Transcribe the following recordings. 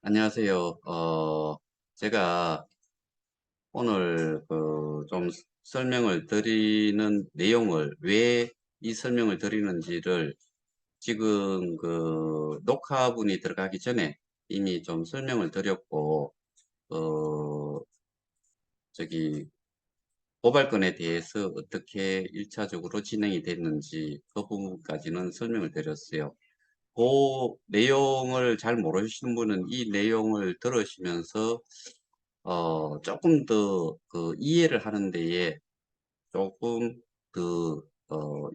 안녕하세요. 제가 오늘 좀 설명을 드리는 내용을 왜 이 설명을 드리는지를 지금 녹화분이 들어가기 전에 이미 좀 설명을 드렸고, 어, 저기 고발건에 대해서 어떻게 1차적으로 진행이 됐는지 그 부분까지는 설명을 드렸어요. 그 내용을 잘 모르시는 분은 이 내용을 들으시면서 조금 더 이해를 하는 데에 조금 더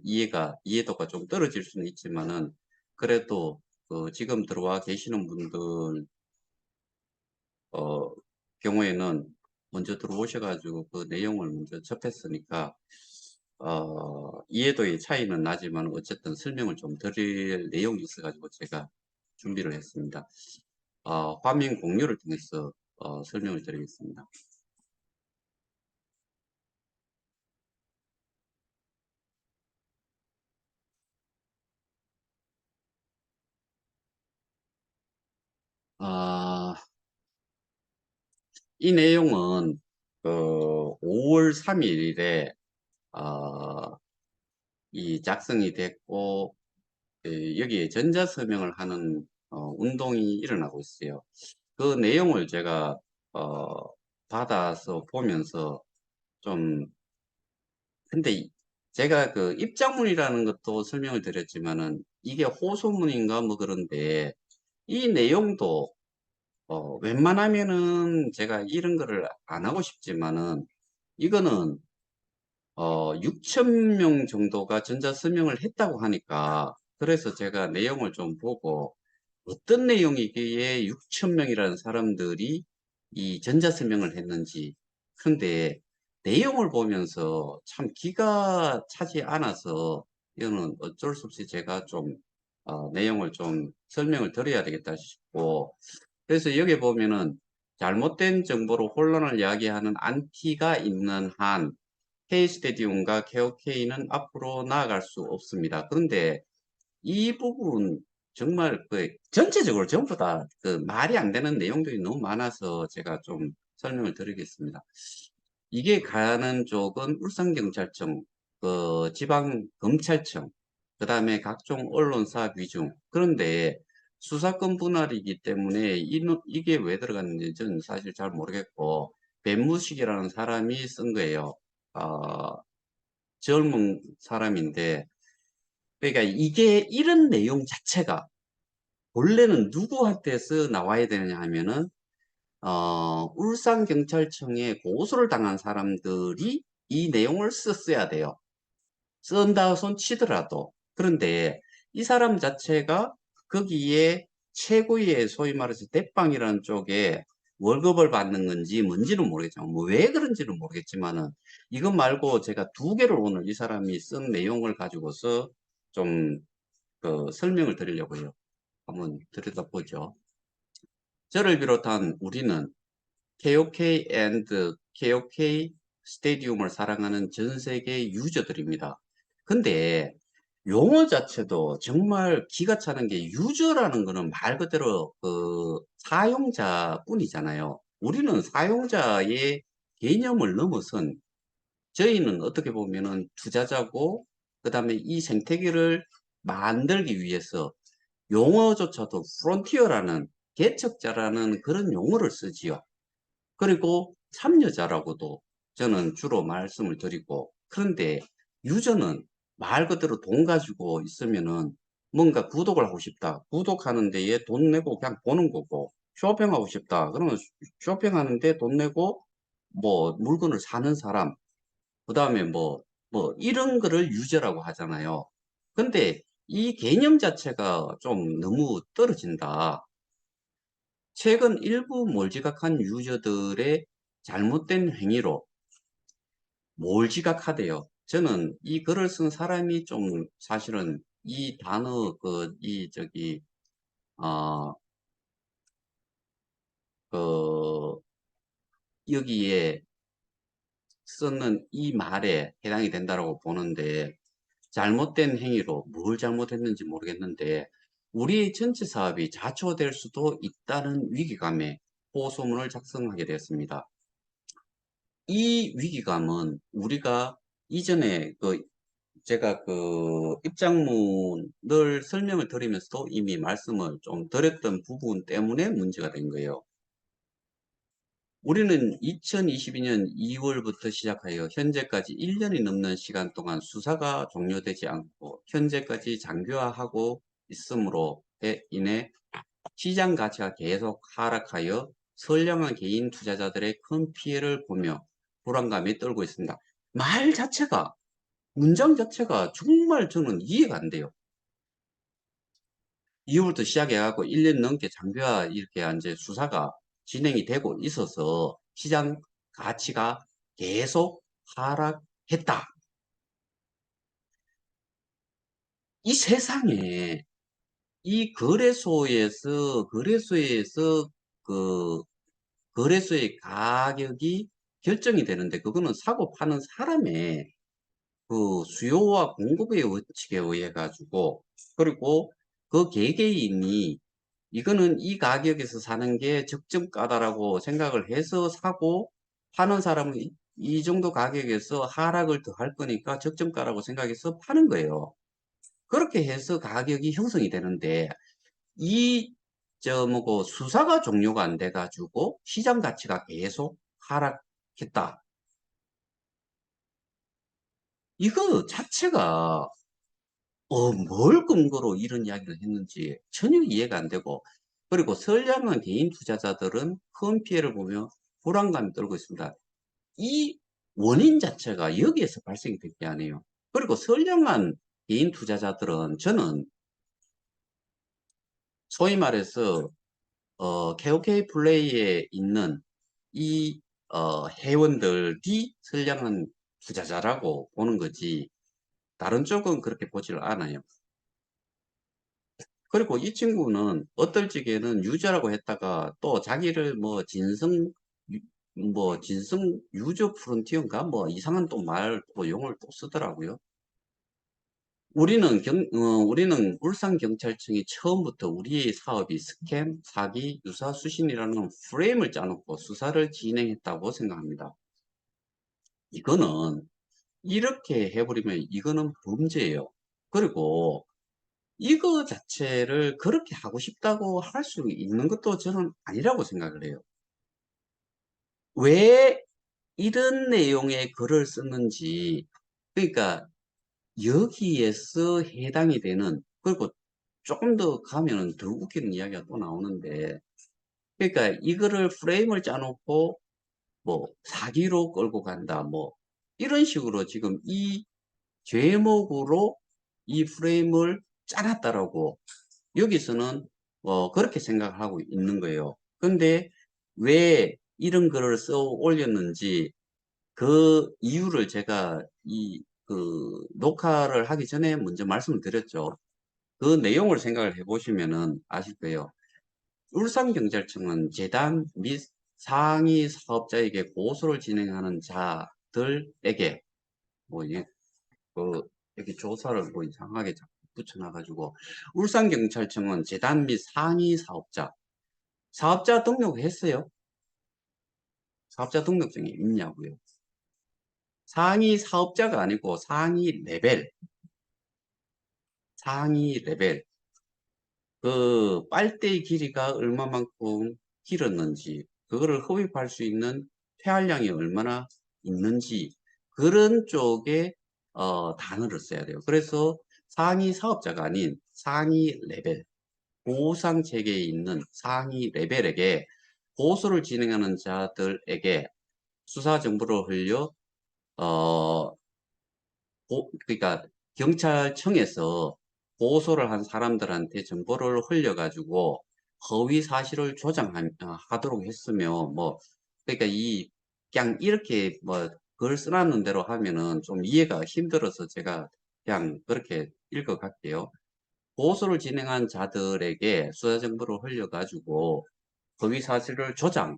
이해도가 좀 떨어질 수는 있지만은 그래도 지금 들어와 계시는 분들 어, 경우에는 먼저 들어오셔가지고 그 내용을 먼저 접했으니까 이해도의 차이는 나지만 어쨌든 설명을 좀 드릴 내용이 있어가지고 제가 준비를 했습니다. 화면 공유를 통해서 설명을 드리겠습니다. 아, 이 내용은 5월 3일에 이 작성이 됐고 여기에 전자서명을 하는 운동이 일어나고 있어요. 그 내용을 제가 어, 받아서 보면서 좀 근데 제가 그 입장문이라는 것도 설명을 드렸지만은 이게 호소문인가 뭐 그런데 이 내용도 웬만하면은 제가 이런 거를 안 하고 싶지만은 이거는 6천 명 정도가 전자서명을 했다고 하니까 그래서 제가 내용을 좀 보고 어떤 내용이기에 6천 명이라는 사람들이 이 전자서명을 했는지 근데 내용을 보면서 참 기가 차지 않아서 이거는 어쩔 수 없이 제가 좀 내용을 좀 설명을 드려야 되겠다 싶고 그래서 여기 보면은 잘못된 정보로 혼란을 야기하는 안티가 있는 한 K스테디움과 KOK는 앞으로 나아갈 수 없습니다. 그런데 이 부분 정말 전체적으로 전부 다 말이 안 되는 내용들이 너무 많아서 제가 좀 설명을 드리겠습니다. 이게 가는 쪽은 울산경찰청, 지방검찰청, 그 다음에 각종 언론사 위중. 그런데 수사권 분할이기 때문에 이게 왜 들어갔는지 저는 사실 잘 모르겠고, 배무식이라는 사람이 쓴 거예요. 아, 젊은 사람인데, 그러니까 이게 이런 내용 자체가 원래는 누구한테서 나와야 되느냐 하면은, 울산경찰청에 고소를 당한 사람들이 이 내용을 썼어야 돼요. 쓴다 손 치더라도. 그런데 이 사람 자체가 거기에 최고의 소위 말해서 대빵이라는 쪽에 월급을 받는 건지 뭔지는 모르겠지만 뭐 왜 그런지는 모르겠지만은 이것 말고 제가 두 개를 오늘 이 사람이 쓴 내용을 가지고서 좀 설명을 드리려고요. 한번 들여다보죠. 저를 비롯한 우리는 KOK and KOK 스테디움을 사랑하는 전 세계 유저들입니다. 근데 용어 자체도 정말 기가 차는 게 유저라는 거는 말 그대로 사용자뿐이잖아요. 우리는 사용자의 개념을 넘어선 저희는 어떻게 보면은 투자자고 그다음에 이 생태계를 만들기 위해서 용어조차도 프론티어라는 개척자라는 그런 용어를 쓰지요. 그리고 참여자라고도 저는 주로 말씀을 드리고 그런데 유저는 말 그대로 돈 가지고 있으면은 뭔가 구독을 하고 싶다. 구독하는 데에 돈 내고 그냥 보는 거고 쇼핑하고 싶다. 그러면 쇼핑하는 데 돈 내고 뭐 물건을 사는 사람 그다음에 뭐 이런 거를 유저라고 하잖아요. 근데 이 개념 자체가 좀 너무 떨어진다. 최근 일부 몰지각한 유저들의 잘못된 행위로 몰지각하대요. 저는 이 글을 쓴 사람이 좀 사실은 이 단어 어, 그 여기에 쓰는 이 말에 해당이 된다고 보는데 잘못된 행위로 뭘 잘못했는지 모르겠는데 우리의 전체 사업이 자초될 수도 있다는 위기감에 호소문을 작성하게 되었습니다. 이 위기감은 우리가 이전에 제가 입장문을 설명을 드리면서도 이미 말씀을 좀 드렸던 부분 때문에 문제가 된 거예요. 우리는 2022년 2월부터 시작하여 현재까지 1년이 넘는 시간 동안 수사가 종료되지 않고 현재까지 장기화하고 있으므로 인해 시장 가치가 계속 하락하여 선량한 개인 투자자들의 큰 피해를 보며 불안감이 떨고 있습니다. 말 자체가, 문장 자체가 정말 저는 이해가 안 돼요. 2월부터 시작해갖고 1년 넘게 장기화 이렇게 이제 수사가 진행이 되고 있어서 시장 가치가 계속 하락했다. 이 세상에 이 거래소에서 그 거래소의 가격이 결정이 되는데 그거는 사고 파는 사람의 그 수요와 공급의 원칙에 의해 가지고 그리고 그 개개인이 이거는 이 가격에서 사는 게 적정가다라고 생각을 해서 사고 파는 사람은 이 정도 가격에서 하락을 더 할 거니까 적정가라고 생각해서 파는 거예요. 그렇게 해서 가격이 형성이 되는데 이 뭐고 수사가 종료가 안 돼 가지고 시장 가치가 계속 하락했다. 이거 자체가 뭘 근거로 이런 이야기를 했는지 전혀 이해가 안 되고 그리고 선량한 개인 투자자들은 큰 피해를 보며 불안감이 떨고 있습니다. 이 원인 자체가 여기에서 발생이 된 게 아니에요. 그리고 선량한 개인 투자자들은 저는 소위 말해서 KOK 플레이에 있는 이 회원들이 선량한 투자자라고 보는 거지 다른 쪽은 그렇게 보지를 않아요. 그리고 이 친구는 어떨 적에는 유저라고 했다가 또 자기를 진성 유저 프론티어인가 뭐 이상한 또 용어를 또 쓰더라고요. 우리는 울산경찰청이 처음부터 우리의 사업이 스캠, 사기, 유사수신이라는 프레임을 짜놓고 수사를 진행했다고 생각합니다. 이거는 이렇게 해버리면 이거는 범죄예요. 그리고 이거 자체를 그렇게 하고 싶다고 할 수 있는 것도 저는 아니라고 생각을 해요. 왜 이런 내용의 글을 썼는지, 그러니까 여기에서 해당이 되는, 그리고 조금 더 가면은 더 웃기는 이야기가 또 나오는데, 그러니까 이거를 프레임을 짜놓고 뭐 사기로 끌고 간다, 뭐 이런 식으로 지금 이 죄목으로 이 프레임을 짜놨다라고 여기서는 그렇게 생각을 하고 있는 거예요. 근데 왜 이런 글을 써 올렸는지 그 이유를 제가 녹화를 하기 전에 먼저 말씀을 드렸죠. 그 내용을 생각을 해보시면은 아실 거예요. 울산경찰청은 재단 및 상위 사업자에게 고소를 진행하는 자들에게 뭐 이렇게 조사를 뭐 이상하게 자꾸 붙여놔가지고 울산경찰청은 재단 및 상위 사업자 등록했어요. 사업자 등록증이 있냐고요. 상위 사업자가 아니고 상위 레벨. 그 빨대의 길이가 얼마만큼 길었는지, 그거를 흡입할 수 있는 폐활량이 얼마나 있는지 그런 쪽에 단어를 써야 돼요. 그래서 상위 사업자가 아닌 상위 레벨, 보상 체계에 있는 상위 레벨에게 고소를 진행하는 자들에게 수사 정보를 흘려 어 그러니까 경찰청에서 고소를 한 사람들한테 정보를 흘려가지고 허위 사실을 조장하도록 했으며 뭐 그러니까 그냥 이렇게 뭐 글 써놨는 대로 하면은 좀 이해가 힘들어서 제가 그냥 그렇게 읽어갈게요. 고소를 진행한 자들에게 수사 정보를 흘려가지고 허위 사실을 조장한대요.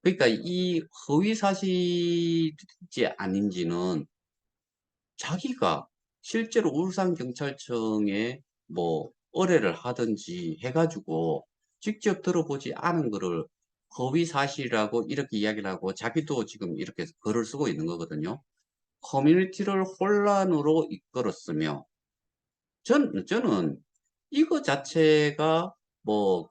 그러니까 이 허위 사실인지 아닌지는 자기가 실제로 울산경찰청에 뭐 의뢰를 하든지 해가지고 직접 들어보지 않은 거를 허위 사실이라고 이렇게 이야기를 하고 자기도 지금 이렇게 글을 쓰고 있는 거거든요. 커뮤니티를 혼란으로 이끌었으며 저는 이거 자체가 뭐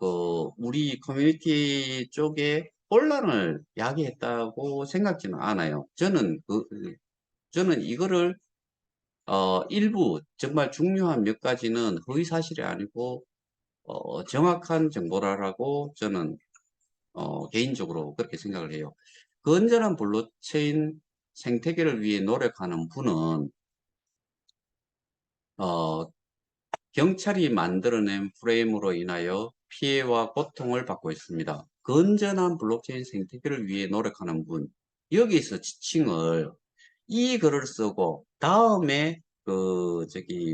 우리 커뮤니티 쪽에 혼란을 야기했다고 생각지는 않아요. 저는 이거를 일부 정말 중요한 몇 가지는 허위 사실이 아니고 정확한 정보라고 저는 개인적으로 그렇게 생각을 해요. 건전한 블록체인 생태계를 위해 노력하는 분은 어, 경찰이 만들어낸 프레임으로 인하여 피해와 고통을 받고 있습니다. 건전한 블록체인 생태계를 위해 노력하는 분, 여기서 지칭을 이 글을 쓰고 다음에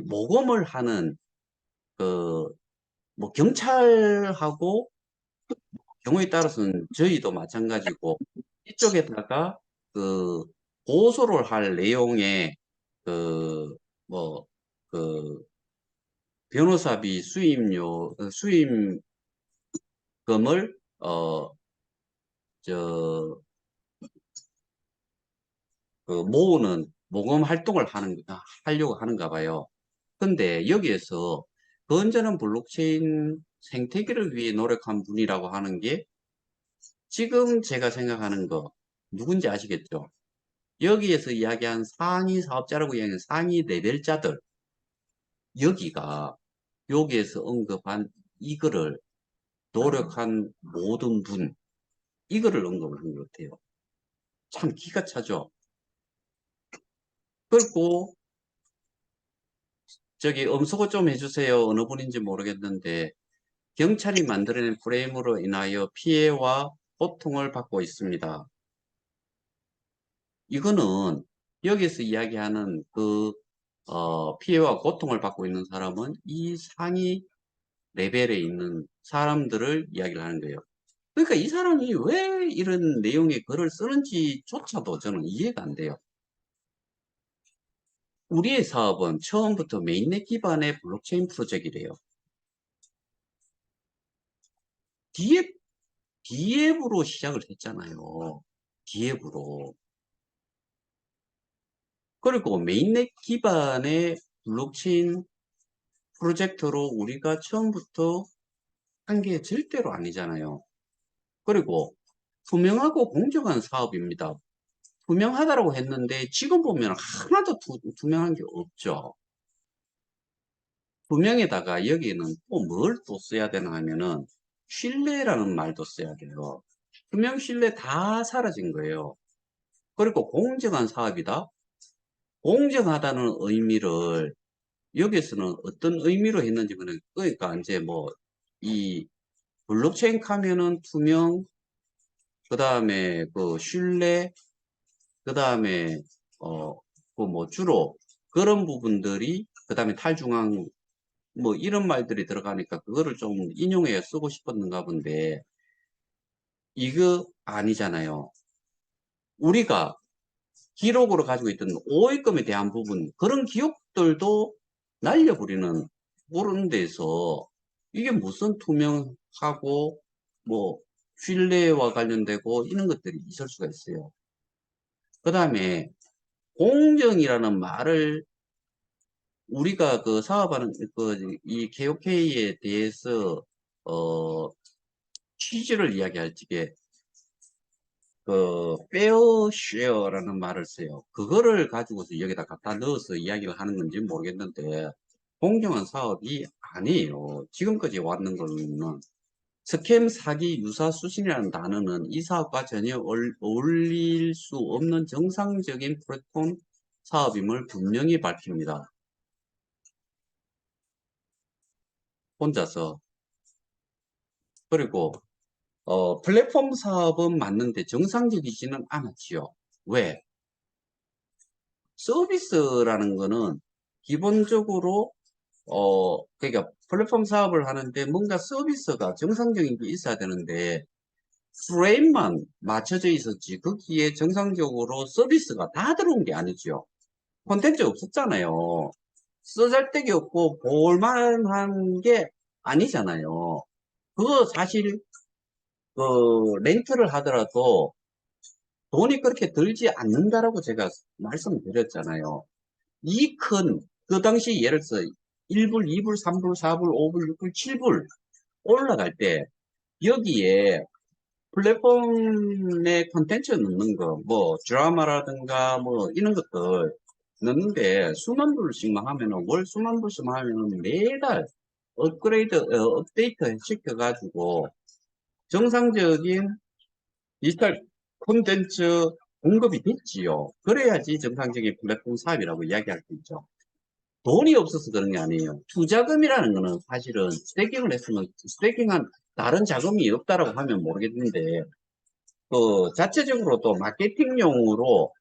모금을 하는 뭐 경찰하고 경우에 따라서는 저희도 마찬가지고 이쪽에다가 그 고소를 할 내용의 그 뭐 그 변호사비 수임금을 어 저 모으는 모금 활동을 하려고 하는가 봐요. 근데 여기에서 건전한 블록체인 생태계를 위해 노력한 분이라고 하는 게 지금 제가 생각하는 거 누군지 아시겠죠? 여기에서 이야기한 상위 사업자라고 이야기하는 상위 레벨자들 여기가 여기에서 언급한 이거를 노력한 모든 분 이거를 언급을 한 것 같아요. 참 기가 차죠. 그리고 저기 음소거 좀 해주세요. 어느 분인지 모르겠는데 경찰이 만들어낸 프레임으로 인하여 피해와 고통을 받고 있습니다. 이거는 여기서 이야기하는 피해와 고통을 받고 있는 사람은 이 상위 레벨에 있는 사람들을 이야기를 하는 거예요. 그러니까 이 사람이 왜 이런 내용의 글을 쓰는지조차도 저는 이해가 안 돼요. 우리의 사업은 처음부터 메인넷 기반의 블록체인 프로젝트이래요. 디앱으로 시작을 했잖아요. 디앱으로. 그리고 메인넷 기반의 블록체인 프로젝트로 우리가 처음부터 한 게 절대로 아니잖아요. 그리고 투명하고 공정한 사업입니다. 투명하다고 했는데 지금 보면 하나도 투명한 게 없죠. 투명에다가 여기는 또 뭘 또 써야 되나 하면은 신뢰라는 말도 써야 돼요. 투명 신뢰 다 사라진 거예요. 그리고 공정한 사업이다. 공정하다는 의미를 여기서는 어떤 의미로 했는지 그러니까 이제 뭐 이 블록체인 하면은 투명 그 다음에 신뢰 그 다음에 주로 그런 부분들이 그 다음에 탈중앙 뭐 이런 말들이 들어가니까 그거를 좀 인용해 쓰고 싶었는가 본데 이거 아니잖아요. 우리가 기록으로 가지고 있던 오입금에 대한 부분 그런 기록들도 날려버리는 그런 데서 이게 무슨 투명하고 뭐 신뢰와 관련되고 이런 것들이 있을 수가 있어요. 그 다음에 공정이라는 말을 우리가 사업하는 이 KOK에 대해서 취지를 이야기할 적에 페어 쉐어라는 말을 써요. 그거를 가지고서 여기다 갖다 넣어서 이야기를 하는 건지 모르겠는데 공정한 사업이 아니에요. 지금까지 왔는 거는 스캠, 사기, 유사, 수신이라는 단어는 이 사업과 전혀 어울릴 수 없는 정상적인 플랫폼 사업임을 분명히 밝힙니다. 혼자서. 그리고 플랫폼 사업은 맞는데 정상적이지는 않았지요. 왜? 서비스라는 거는 기본적으로 그러니까 플랫폼 사업을 하는데 뭔가 서비스가 정상적인 게 있어야 되는데 프레임만 맞춰져 있었지 거기에 정상적으로 서비스가 다 들어온 게 아니죠. 콘텐츠 없었잖아요. 쓰잘데기 없고 볼만한 게 아니잖아요. 그거 사실 그 렌트를 하더라도 돈이 그렇게 들지 않는다라고 제가 말씀드렸잖아요. 이 그 당시 예를 들어서 1불, 2불, 3불, 4불, 5불, 6불, 7불 올라갈 때 여기에 플랫폼에 콘텐츠 넣는 거, 뭐 드라마라든가 뭐 이런 것들 넣는데 수만 불씩만 하면은 월 수만 불씩만 하면은 매달 업데이트 시켜가지고 정상적인 디지털 콘텐츠 공급이 됐지요. 그래야지 정상적인 플랫폼 사업이라고 이야기할 수 있죠. 돈이 없어서 그런 게 아니에요. 투자금이라는 거는 사실은 스테이킹을 했으면 스테이킹한 다른 자금이 없다라고 하면 모르겠는데 그 자체적으로 또 마케팅용으로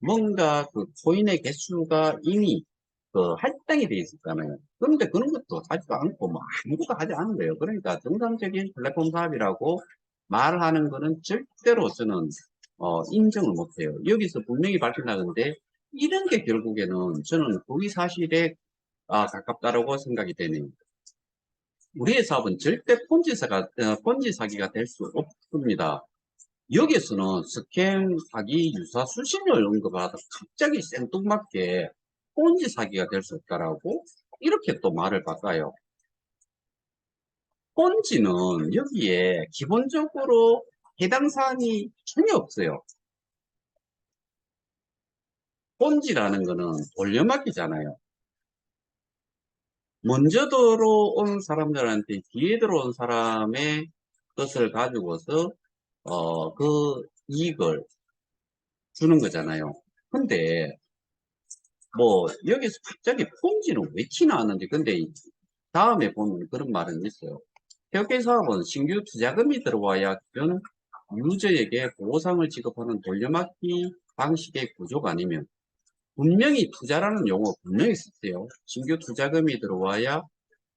뭔가 그 코인의 개수가 이미 그 할당이 돼 있었잖아요. 그런데 그런 것도 하지도 않고 뭐 아무것도 하지 않은 거예요. 그러니까 정상적인 플랫폼 사업이라고 말하는 거는 절대로 저는 인정을 못해요. 여기서 분명히 밝혀나는데 이런 게 결국에는 저는 거의 사실에 가깝다라고 생각이 되네요. 우리의 사업은 절대 폰지 사기가 될 수 없습니다. 여기서는 스캠 사기 유사 수신료를 언급하다 갑자기 생뚱맞게 폰지 사기가 될 수 없다라고 이렇게 또 말을 바꿔요. 폰지는 여기에 기본적으로 해당 사항이 전혀 없어요. 폰지라는 거는 돌려막기잖아요. 먼저 들어온 사람들한테 뒤에 들어온 사람의 것을 가지고서 그 이익을 주는 거잖아요. 근데 뭐 여기서 갑자기 폰지는 왜 튀나왔는지 근데 다음에 보면 그런 말은 있어요. 협회 사업은 신규 투자금이 들어와야 기존 유저에게 보상을 지급하는 돌려막기 방식의 구조가 아니면 분명히 투자라는 용어 분명히 썼어요. 신규 투자금이 들어와야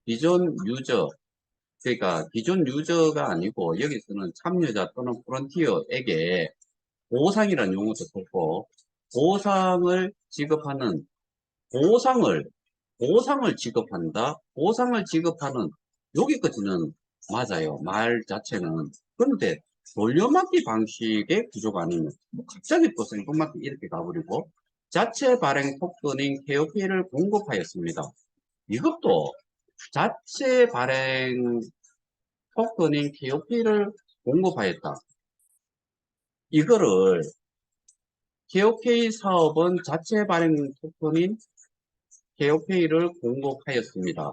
기존 유저 그러니까 기존 유저가 아니고 여기서는 참여자 또는 프론티어에게 보상이라는 용어도 썼고 보상을 지급하는 보상을 보상을 지급한다. 보상을 지급하는 여기까지는 맞아요. 말 자체는. 그런데 돌려막기 방식의 구조가 아니면 뭐 갑자기 또 생뚱맞게 이렇게 가버리고 자체 발행 토큰인 KOP를 공급하였습니다. 이것도 자체 발행 토큰인 KOP를 공급하였다. 이거를 KOK 사업은 자체 발행 토큰인 KOK를 공급하였습니다.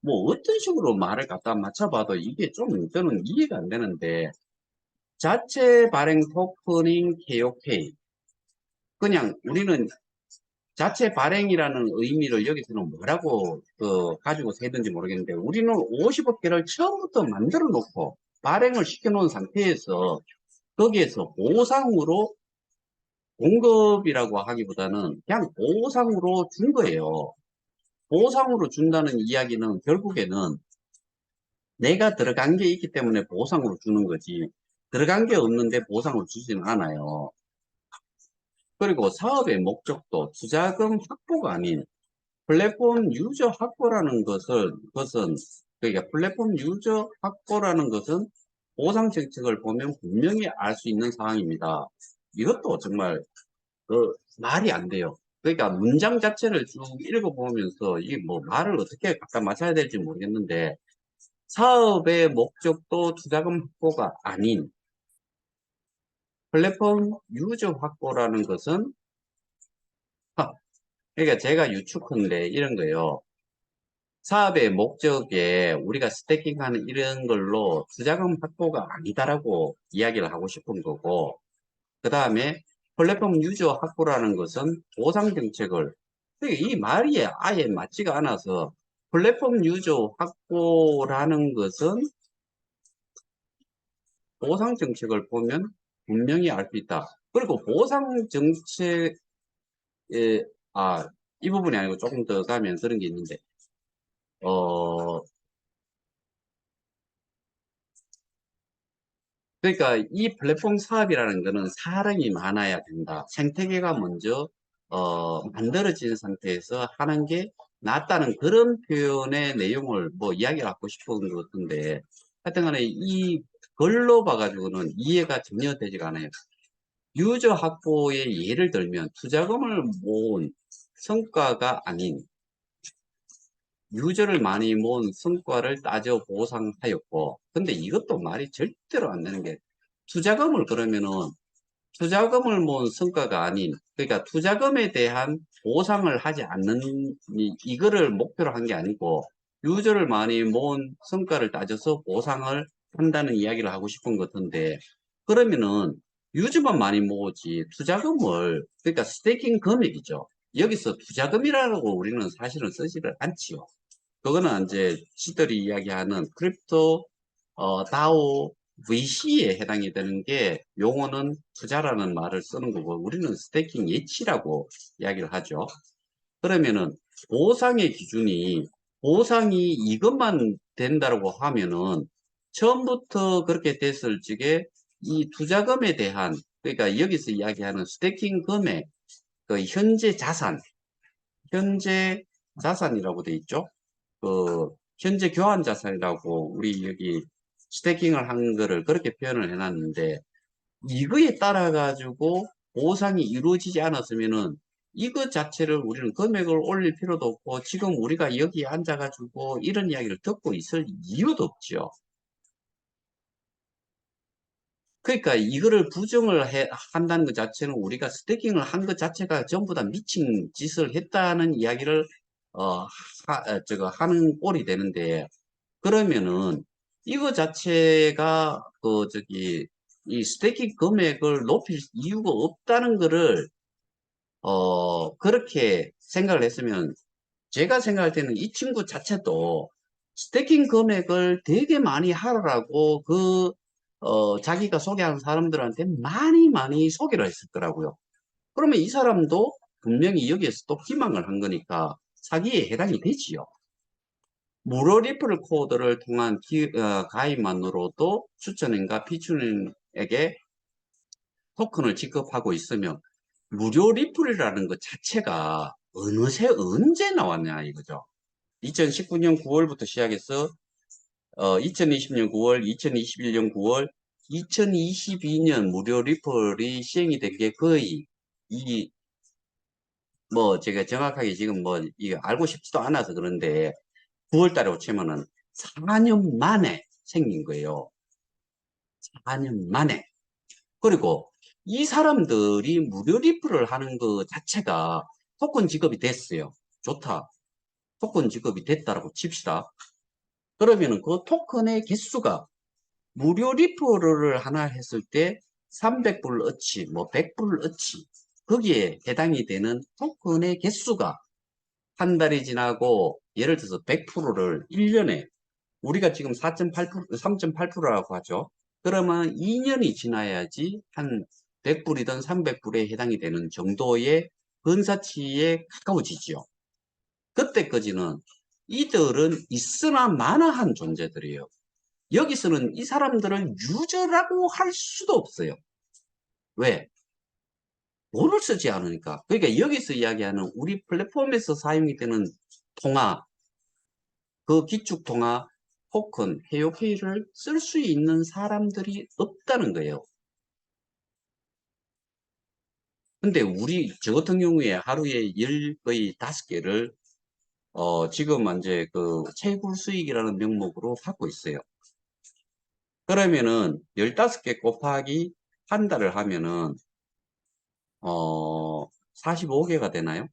뭐 어떤 식으로 말을 갖다 맞춰봐도 이게 좀 저는 이해가 안 되는데 자체 발행 토큰인 KOK 그냥 우리는 자체 발행이라는 의미를 여기서는 뭐라고 가지고 세든지 모르겠는데 우리는 50억개를 처음부터 만들어 놓고 발행을 시켜 놓은 상태에서 거기에서 보상으로 공급이라고 하기보다는 그냥 보상으로 준 거예요. 보상으로 준다는 이야기는 결국에는 내가 들어간 게 있기 때문에 보상으로 주는 거지 들어간 게 없는데 보상을 주지는 않아요. 그리고 사업의 목적도 투자금 확보가 아닌 플랫폼 유저 확보라는 것은 그러니까 플랫폼 유저 확보라는 것은 보상 정책을 보면 분명히 알 수 있는 사항입니다. 이것도 정말 말이 안 돼요. 그러니까 문장 자체를 쭉 읽어보면서 이 뭐 말을 어떻게 갖다 맞춰야 될지 모르겠는데 사업의 목적도 투자금 확보가 아닌 플랫폼 유저 확보라는 것은 그러니까 제가 유추컨대 이런 거예요. 사업의 목적에 우리가 스태킹하는 이런 걸로 투자금 확보가 아니다라고 이야기를 하고 싶은 거고 그 다음에 플랫폼 유저 확보라는 것은 보상 정책을 그러니까 이 말이 아예 맞지가 않아서 플랫폼 유저 확보라는 것은 보상 정책을 보면 분명히 알 수 있다. 그리고 보상 정책에 아, 이 부분이 아니고 조금 더 가면 그런 게 있는데 어, 그러니까 이 플랫폼 사업이라는 거는 사람이 많아야 된다. 생태계가 먼저 만들어진 상태에서 하는 게 낫다는 그런 표현의 내용을 뭐 이야기하고 싶은 것 같은데, 하여튼 간에 이 글로 봐가지고는 이해가 전혀 되지가 않아요. 유저 확보의 예를 들면 투자금을 모은 성과가 아닌 유저를 많이 모은 성과를 따져 보상하였고, 근데 이것도 말이 절대로 안 되는 게, 투자금을 그러면은 투자금을 모은 성과가 아닌, 그러니까 투자금에 대한 보상을 하지 않는 이거를 목표로 한 게 아니고 유저를 많이 모은 성과를 따져서 보상을 한다는 이야기를 하고 싶은 것 같은데, 그러면은 유저만 많이 모으지 투자금을, 그러니까 스테이킹 금액이죠. 여기서 투자금이라고 우리는 사실은 쓰지를 않지요. 그거는 이제 시들이 이야기하는 크립토 다오 VC에 해당이 되는 게, 용어는 투자라는 말을 쓰는 거고 우리는 스테이킹 예치라고 이야기를 하죠. 그러면은 보상의 기준이, 보상이 이것만 된다고 하면은 처음부터 그렇게 됐을 적에 이 투자금에 대한, 그러니까 여기서 이야기하는 스테이킹 금액, 그 현재 자산이라고 돼 있죠. 그 현재 교환 자산이라고 우리 여기 스태킹을 한 거를 그렇게 표현을 해놨는데, 이거에 따라 가지고 보상이 이루어지지 않았으면은 이거 자체를 우리는 금액을 올릴 필요도 없고 지금 우리가 여기 앉아 가지고 이런 이야기를 듣고 있을 이유도 없죠. 그러니까 이거를 부정을 한다는 것 자체는 우리가 스태킹을 한 것 자체가 전부 다 미친 짓을 했다는 이야기를 하는 꼴이 되는데, 그러면은 이거 자체가 이 스테이킹 금액을 높일 이유가 없다는 거를 그렇게 생각을 했으면, 제가 생각할 때는 이 친구 자체도 스테이킹 금액을 되게 많이 하라고 자기가 소개한 사람들한테 많이 많이 소개를 했을 거라고요. 그러면 이 사람도 분명히 여기에서 또 기망을 한 거니까 사기에 해당이 되지요. 무료 리퍼럴 코드를 통한 가입만으로도 추천인과 비추천에게 토큰을 지급하고 있으며, 무료 리플이라는 것 자체가 어느새 언제 나왔냐 이거죠. 2019년 9월부터 시작해서 2020년 9월, 2021년 9월, 2022년 무료 리플이 시행이 된 게 거의 이 뭐 제가 정확하게 지금 뭐 이거 알고 싶지도 않아서 그런데 9월 달에 치면은 4년 만에 생긴 거예요. 4년 만에. 그리고 이 사람들이 무료 리플을 하는 것 자체가 토큰 지급이 됐어요. 좋다. 토큰 지급이 됐다라고 칩시다. 그러면은 그 토큰의 개수가 무료 리플을 하나 했을 때 300불 어치, 뭐 100불 어치, 거기에 해당이 되는 토큰의 개수가 한 달이 지나고, 예를 들어서 100%를 1년에, 우리가 지금 4.8%, 3.8%라고 하죠. 그러면 2년이 지나야지 한 100불이든 300불에 해당이 되는 정도의 근사치에 가까워지죠. 그때까지는 이들은 있으나 마나한 존재들이에요. 여기서는 이 사람들을 유저라고 할 수도 없어요. 왜? 돈을 쓰지 않으니까. 그러니까 여기서 이야기하는 우리 플랫폼에서 사용이 되는 통화, 그 기축 통화, 토큰, 헤어페이를 쓸 수 있는 사람들이 없다는 거예요. 근데 저 같은 경우에 하루에 거의 5개를 지금 이제 그 채굴 수익이라는 명목으로 받고 있어요. 그러면은 15개 곱하기 한 달을 하면은 45개가 되나요?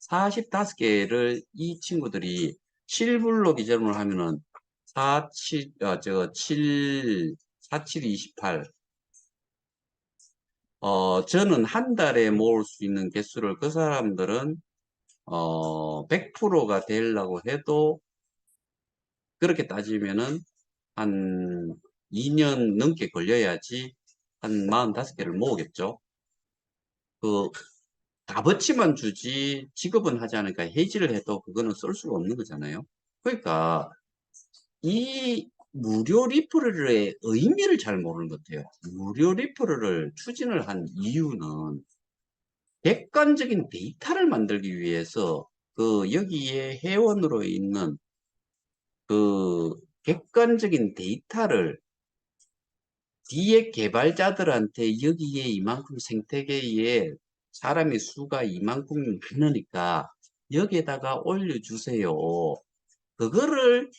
45개를 이 친구들이 실불로 기준으로 하면은 47, 28. 저는 한 달에 모을 수 있는 개수를, 그 사람들은 100%가 되려고 해도 그렇게 따지면은 한 2년 넘게 걸려야지 한 45개를 모으겠죠. 그 값어치만 주지 지급은 하지 않으니까 해지를 해도 그거는 쓸 수가 없는 거잖아요. 그러니까 이 무료 리퍼럴의 의미를 잘 모르는 것 같아요. 무료 리퍼럴을 추진을 한 이유는 객관적인 데이터를 만들기 위해서 여기에 회원으로 있는 그 객관적인 데이터를 뒤에 개발자들한테 여기에 이만큼 생태계에 사람의 수가 이만큼 많으니까 여기에다가 올려주세요. 그거를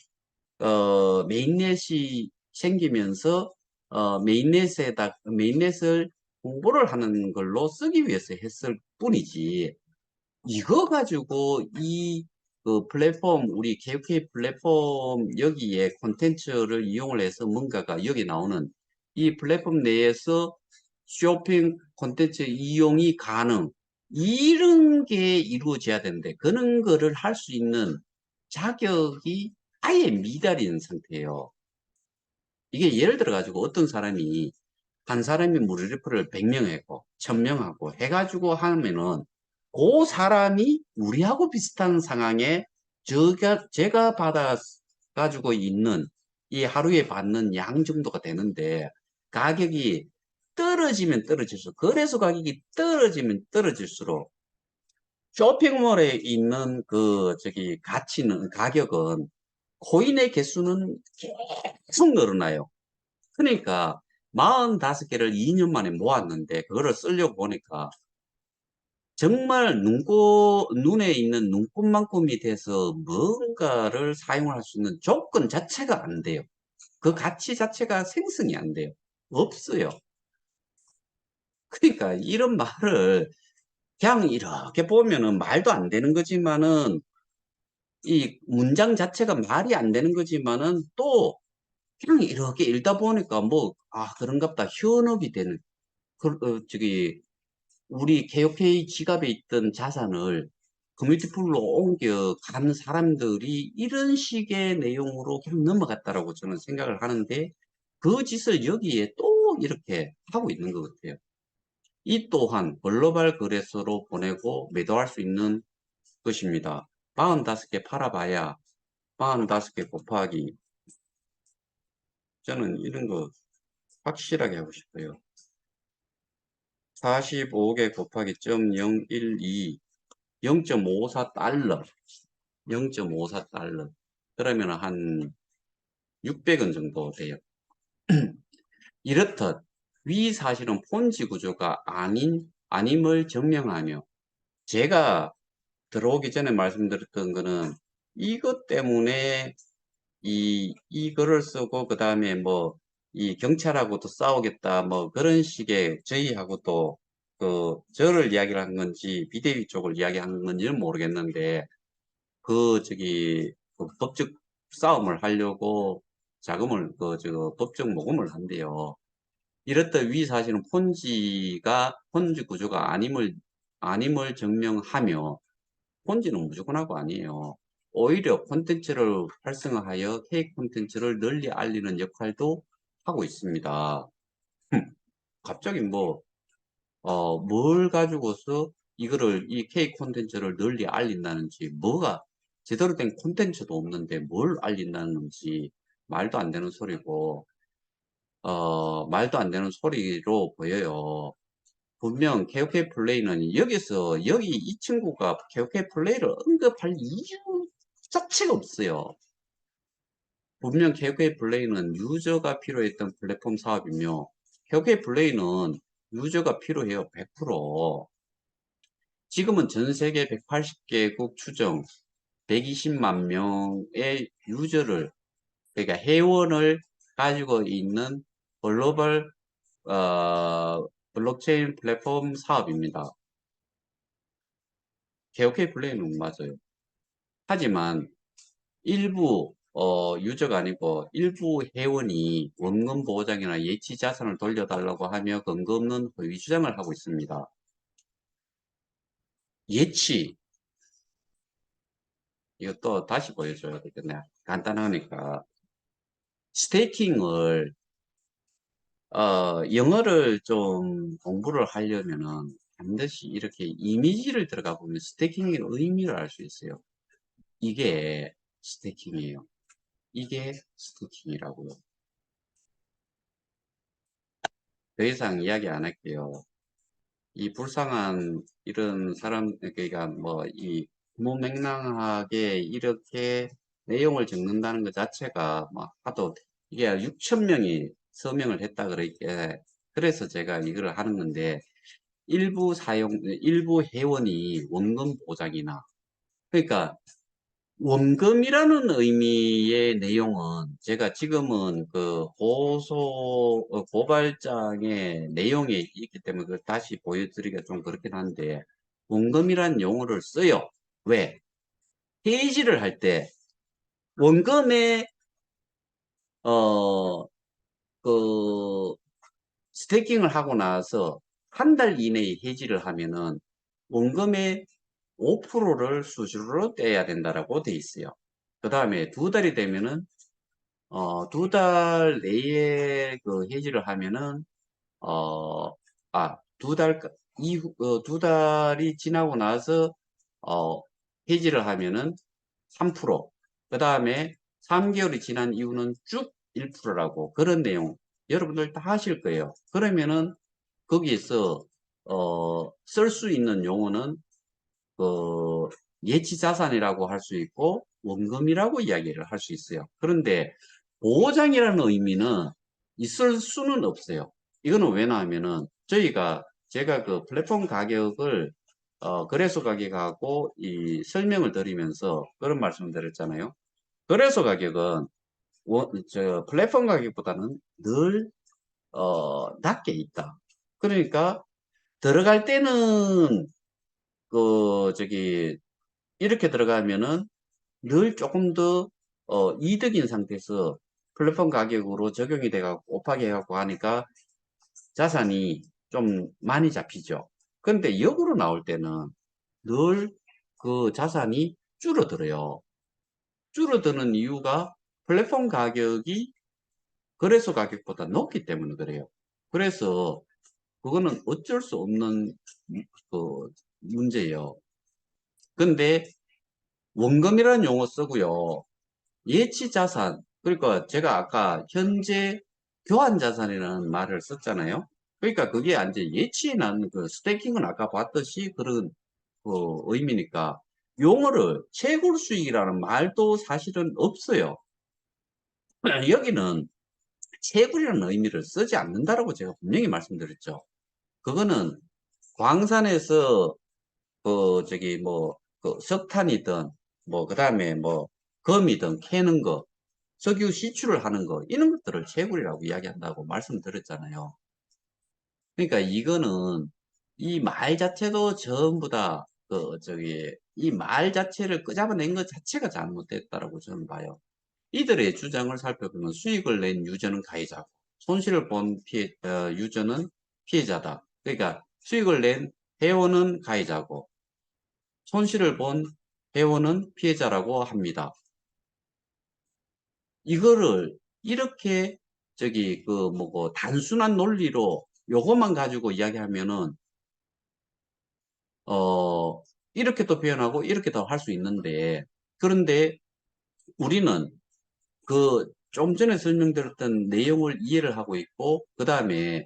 메인넷이 생기면서 메인넷을 홍보를 하는 걸로 쓰기 위해서 했을 뿐이지. 이거 가지고 플랫폼, 우리 KOK 플랫폼 여기에 콘텐츠를 이용을 해서 뭔가가 여기 나오는 이 플랫폼 내에서 쇼핑 콘텐츠 이용이 가능. 이런 게 이루어져야 되는데, 그런 거를 할 수 있는 자격이 아예 미달인 상태예요. 이게 예를 들어 가지고 어떤 사람이 한 사람이 무료 리플을 100명 하고 1000명 하고 해가지고 하면은 그 사람이 우리하고 비슷한 상황에 제가 받아 가지고 있는 이 하루에 받는 양 정도가 되는데 가격이 떨어지면 떨어질수록 거래소 가격이 떨어지면 떨어질수록 쇼핑몰에 있는 가격은 코인의 개수는 계속 늘어나요. 그러니까 45개를 2년 만에 모았는데 그거를 쓰려고 보니까 정말 눈에 있는 눈꽃만큼이 돼서 뭔가를 사용할 수 있는 조건 자체가 안 돼요. 그 가치 자체가 생성이 안 돼요. 없어요. 그러니까 이런 말을 그냥 이렇게 보면은 말도 안 되는 거지만은 이 문장 자체가 말이 안 되는 거지만은 또 그냥 이렇게 읽다 보니까 그런갑다. 현혹이 되는 우리 KOK 지갑에 있던 자산을 커뮤니티 풀로 옮겨간 사람들이 이런 식의 내용으로 그냥 넘어갔다라고 저는 생각을 하는데 그 짓을 여기에 또 이렇게 하고 있는 것 같아요. 이 또한 글로벌 거래소로 보내고 매도할 수 있는 것입니다. 45개 팔아봐야 45개 곱하기 저는 이런 거 확실하게 하고 싶어요. 45개 곱하기 0.012 0.54달러 0.54달러 그러면 한 600원 정도 돼요. 이렇듯 위 사실은 폰지 구조가 아님을 증명하며 제가 들어오기 전에 말씀드렸던 거는 이것 때문에 이 글을 쓰고 그 다음에 이 경찰하고도 싸우겠다 그런 식의 저희하고도 저를 이야기를 한 건지 비대위 쪽을 이야기한 건지는 모르겠는데 법적 싸움을 하려고 자금을 법적 모금을 한대요. 이렇다 위 사실은 폰지 구조가 아님을 증명하며 폰지는 무조건 하고 아니에요. 오히려 콘텐츠를 활성화하여 K 콘텐츠를 널리 알리는 역할도 하고 있습니다. 갑자기 뭘 가지고서 이 K 콘텐츠를 널리 알린다는지, 뭐가 제대로 된 콘텐츠도 없는데 뭘 알린다는지 말도 안 되는 소리고, 말도 안 되는 소리로 보여요. 분명 KOK 플레이는 여기 이 친구가 KOK 플레이를 언급할 이유 자체가 없어요. 분명 KOK 플레이는 유저가 필요했던 플랫폼 사업이며, KOK 플레이는 유저가 필요해요. 100%. 지금은 전 세계 180개국 추정 120만 명의 그러니까 회원을 가지고 있는 글로벌 블록체인 플랫폼 사업입니다. KOK 플레이는 맞아요. 하지만 일부 유저가 아니고 일부 회원이 원금 보장이나 예치 자산을 돌려달라고 하며 근거 없는 허위 주장을 하고 있습니다. 예치 이것도 다시 보여줘야 되겠네. 간단하니까 스테이킹을 영어를 좀 공부를 하려면은 반드시 이렇게 이미지를 들어가 보면 스테이킹의 의미를 알 수 있어요. 이게 스테이킹이에요. 이게 스테이킹이라고요. 더 이상 이야기 안 할게요. 이 불쌍한 이런 사람, 그러니까 뭐 이 무맥락하게 이렇게 내용을 적는다는 것 자체가 뭐 하도 이게 6천 명이 서명을 했다 그러니까 그래서 제가 이걸 하는 건데 일부 회원이 원금 보장이나 그러니까 원금이라는 의미의 내용은 제가 지금은 그 고발장의 내용에 있기 때문에 그걸 다시 보여드리기가 좀 그렇긴 한데 원금이라는 용어를 써요. 왜? 해지를 할 때 원금에 어, 그 스테이킹을 하고 나서 한 달 이내에 해지를 하면은 원금의 5%를 수수료로 떼야 된다라고 돼 있어요. 그 다음에 두 달이 되면은 두 달 내에 그 해지를 하면은 어, 두 달 이후 두 달이 지나고 나서 어, 해지를 하면은 3%, 그 다음에 3개월이 지난 이후는 쭉 1%라고 그런 내용 여러분들 다 하실 거예요. 그러면은 거기에서 쓸 수 있는 용어는 그 예치 자산이라고 할 수 있고 원금이라고 이야기를 할 수 있어요. 그런데 보호장이라는 의미는 있을 수는 없어요. 이거는 왜 나하면은 제가 그 플랫폼 가격을 거래소 가격하고 이 설명을 드리면서 그런 말씀을 드렸잖아요. 거래소 가격은 플랫폼 가격보다는 늘 낮게 있다. 그러니까 들어갈 때는 이렇게 들어가면은 늘 조금 더 이득인 상태에서 플랫폼 가격으로 적용이 돼갖고 곱하기 해갖고 하니까 자산이 좀 많이 잡히죠. 근데 역으로 나올 때는 늘 그 자산이 줄어들어요. 줄어드는 이유가 플랫폼 가격이 거래소 가격보다 높기 때문에 그래요. 그래서 그거는 어쩔 수 없는 그 문제예요. 근데 원금이라는 용어 쓰고요. 예치 자산, 그러니까 제가 아까 현재 교환 자산이라는 말을 썼잖아요. 그러니까 그게 이제 예치난 그 스테이킹은 아까 봤듯이 그런 그 의미니까 용어를 채굴 수익이라는 말도 사실은 없어요. 여기는 채굴이라는 의미를 쓰지 않는다라고 제가 분명히 말씀드렸죠. 그거는 광산에서 그 석탄이든 그다음에 금이든 캐는 거 석유 시출을 하는 거 이런 것들을 채굴이라고 이야기한다고 말씀드렸잖아요. 그러니까 이거는 이 말 자체도 전부 다 이 말 자체를 끄잡아낸 것 자체가 잘못됐다라고 저는 봐요. 이들의 주장을 살펴보면 수익을 낸 유저는 가해자고 손실을 본 유저는 피해자다. 그러니까 수익을 낸 회원은 가해자고 손실을 본 회원은 피해자라고 합니다. 이거를 이렇게 단순한 논리로 요것만 가지고 이야기하면은 어 이렇게 또 표현하고 이렇게 더 할 수 있는데 그런데 우리는 그 좀 전에 설명드렸던 내용을 이해를 하고 있고 그 다음에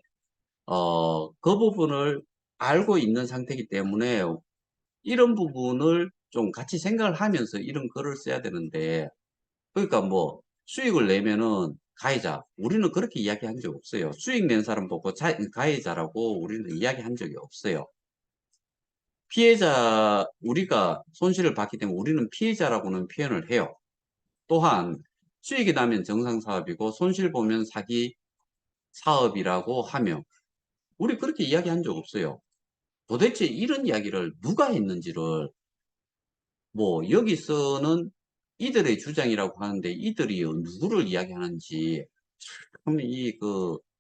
그 부분을 알고 있는 상태이기 때문에 이런 부분을 좀 같이 생각을 하면서 이런 글을 써야 되는데 그러니까 수익을 내면은 가해자. 우리는 그렇게 이야기한 적 없어요. 수익 낸 사람 보고 가해자라고 우리는 이야기한 적이 없어요. 우리가 손실을 봤기 때문에 우리는 피해자라고는 표현을 해요. 또한 수익이 나면 정상사업이고 손실 보면 사기 사업이라고 하며 우리 그렇게 이야기한 적 없어요. 도대체 이런 이야기를 누가 했는지를 여기서는 이들의 주장이라고 하는데 이들이 누구를 이야기하는지 참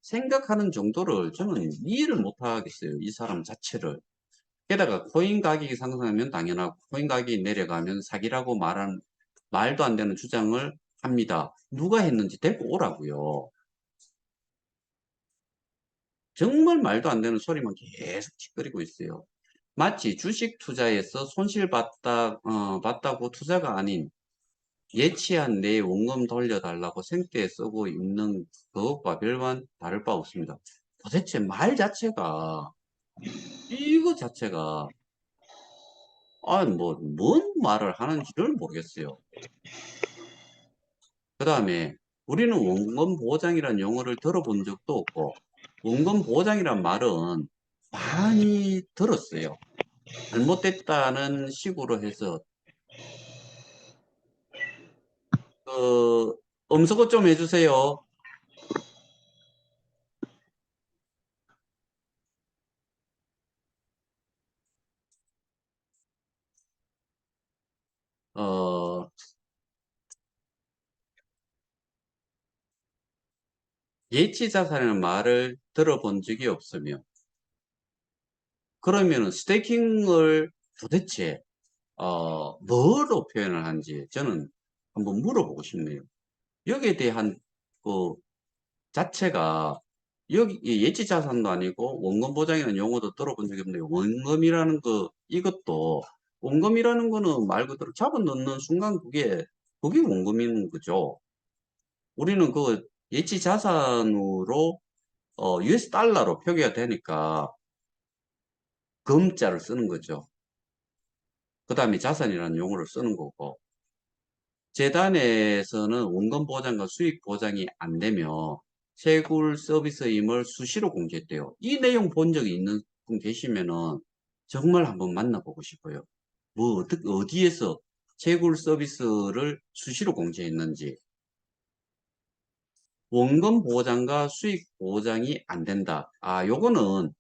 생각하는 정도를 저는 이해를 못 하겠어요. 이 사람 자체를. 게다가 코인 가격이 상승하면 당연하고 코인 가격이 내려가면 사기라고 말한 말도 안 되는 주장을 합니다. 누가 했는지 데리고 오라고요. 정말 말도 안 되는 소리만 계속 짓거리고 있어요. 마치 주식 투자에서 봤다고 투자가 아닌 예치한 내 원금 돌려달라고 생떼 쓰고 있는 그것과 별반 다를 바 없습니다. 도대체 말 자체가 이거 자체가 뭔 말을 하는지를 모르겠어요. 그 다음에 우리는 원금 보장이라는 용어를 들어본 적도 없고, 원금 보장이란 말은 많이 들었어요. 잘못됐다는 식으로 해서, 음소거 좀 해주세요. 어, 예치자산이라는 말을 들어본 적이 없으며, 그러면 스테이킹을 도대체, 뭐로 표현을 하는지 저는 한번 물어보고 싶네요. 여기에 대한 그 자체가 여기 예치 자산도 아니고 원금 보장이라는 용어도 들어본 적이 없는데 원금이라는 이것도 원금이라는 거는 말 그대로 잡아 넣는 순간 그게 원금인 거죠. 우리는 그 예치 자산으로 US 달러로 표기가 되니까 금자를 쓰는 거죠. 그 다음에 자산이라는 용어를 쓰는 거고, 재단에서는 원금 보장과 수익 보장이 안 되며 채굴 서비스임을 수시로 공개했대요. 이 내용 본 적이 있는 분 계시면은 정말 한번 만나보고 싶어요. 어디에서 채굴 서비스를 수시로 공개했는지. 원금 보장과 수익 보장이 안 된다. 요거는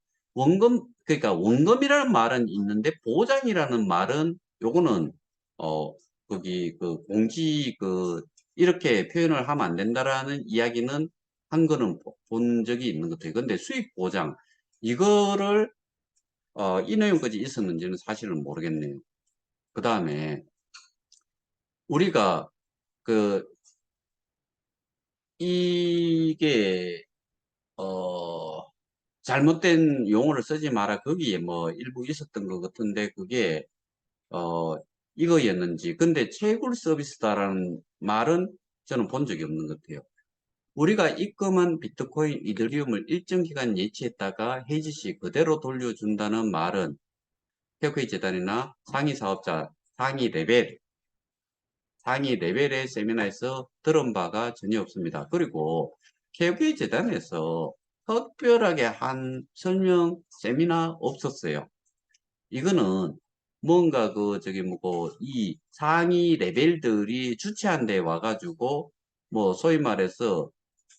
그러니까 원금이라는 말은 있는데 보장이라는 말은 요거는, 어, 거기, 이렇게 표현을 하면 안 된다라는 이야기는 한 거는 본 적이 있는 것 같아요. 근데 수익 보장, 이거를, 이 내용까지 있었는지는 사실은 모르겠네요. 그 다음에 우리가 그, 이게, 어, 잘못된 용어를 쓰지 마라. 거기에 뭐 일부 있었던 것 같은데 그게 어 이거였는지. 근데 채굴 서비스다라는 말은 저는 본 적이 없는 것 같아요. 우리가 입금한 비트코인, 이더리움을 일정 기간 예치했다가 해지 시 그대로 돌려준다는 말은 테오크이 재단이나 상위 레벨의 세미나에서 들은 바가 전혀 없습니다. 그리고 케어케이 재단에서 특별하게 한 설명 세미나 없었어요. 이거는 뭔가 이 상위 레벨들이 주최한 데 와가지고 뭐 소위 말해서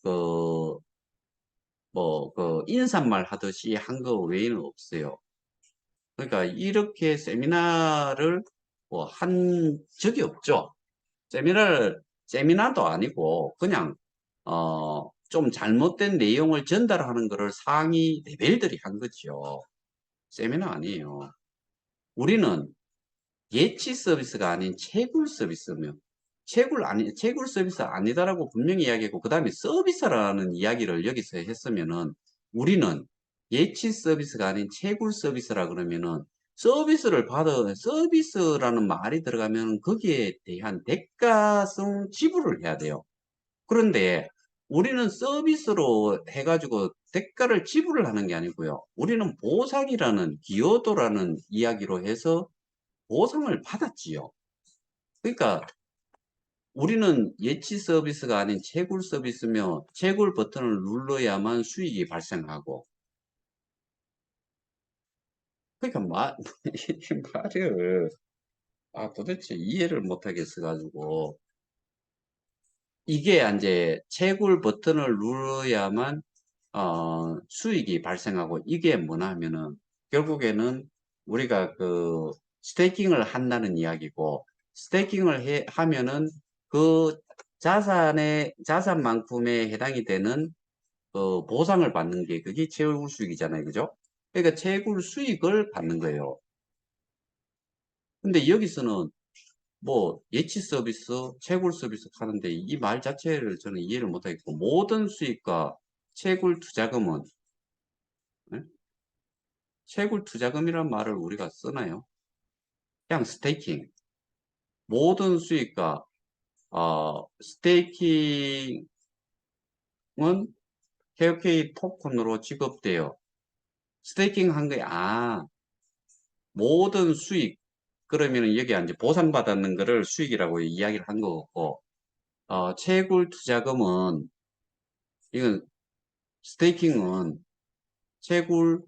그 인사말 하듯이 한 거 외에는 없어요. 그러니까 이렇게 세미나를 뭐 한 적이 없죠. 세미나도 아니고 그냥 좀 잘못된 내용을 전달하는 것을 상위 레벨들이 한 거죠. 세미나 아니에요. 우리는 예치 서비스가 아닌 채굴 서비스며 채굴 서비스 아니다라고 분명히 이야기했고 그 다음에 서비스라는 이야기를 여기서 했으면은 우리는 예치 서비스가 아닌 채굴 서비스라 그러면은 서비스라는 말이 들어가면 거기에 대한 대가성 지불을 해야 돼요. 그런데 우리는 서비스로 해가지고 대가를 지불을 하는 게 아니고요. 우리는 보상이라는 기여도라는 이야기로 해서 보상을 받았지요. 그러니까 우리는 예치 서비스가 아닌 채굴 서비스며 채굴 버튼을 눌러야만 수익이 발생하고 그러니까 이 말을 도대체 이해를 못하겠어 가지고 이게 이제 채굴 버튼을 눌러야만 수익이 발생하고 이게 뭐냐 하면은 결국에는 우리가 스테이킹을 한다는 이야기고 하면은 그 자산만큼에 해당이 되는 보상을 받는 게 그게 채굴 수익이잖아요. 그죠? 그러니까 채굴 수익을 받는 거예요. 근데 여기서는 뭐 예치 서비스, 채굴 서비스 하는데 이 말 자체를 저는 이해를 못하겠고 모든 수익과 채굴 투자금은 네? 채굴 투자금이란 말을 우리가 쓰나요? 그냥 스테이킹. 모든 수익과 스테이킹은 KOK 토큰으로 지급돼요. 스테이킹 한 거에, 모든 수익, 그러면은 여기 이제 보상받았는 거를 수익이라고 이야기를 한 거고, 채굴 투자금은, 이건, 스테이킹은 채굴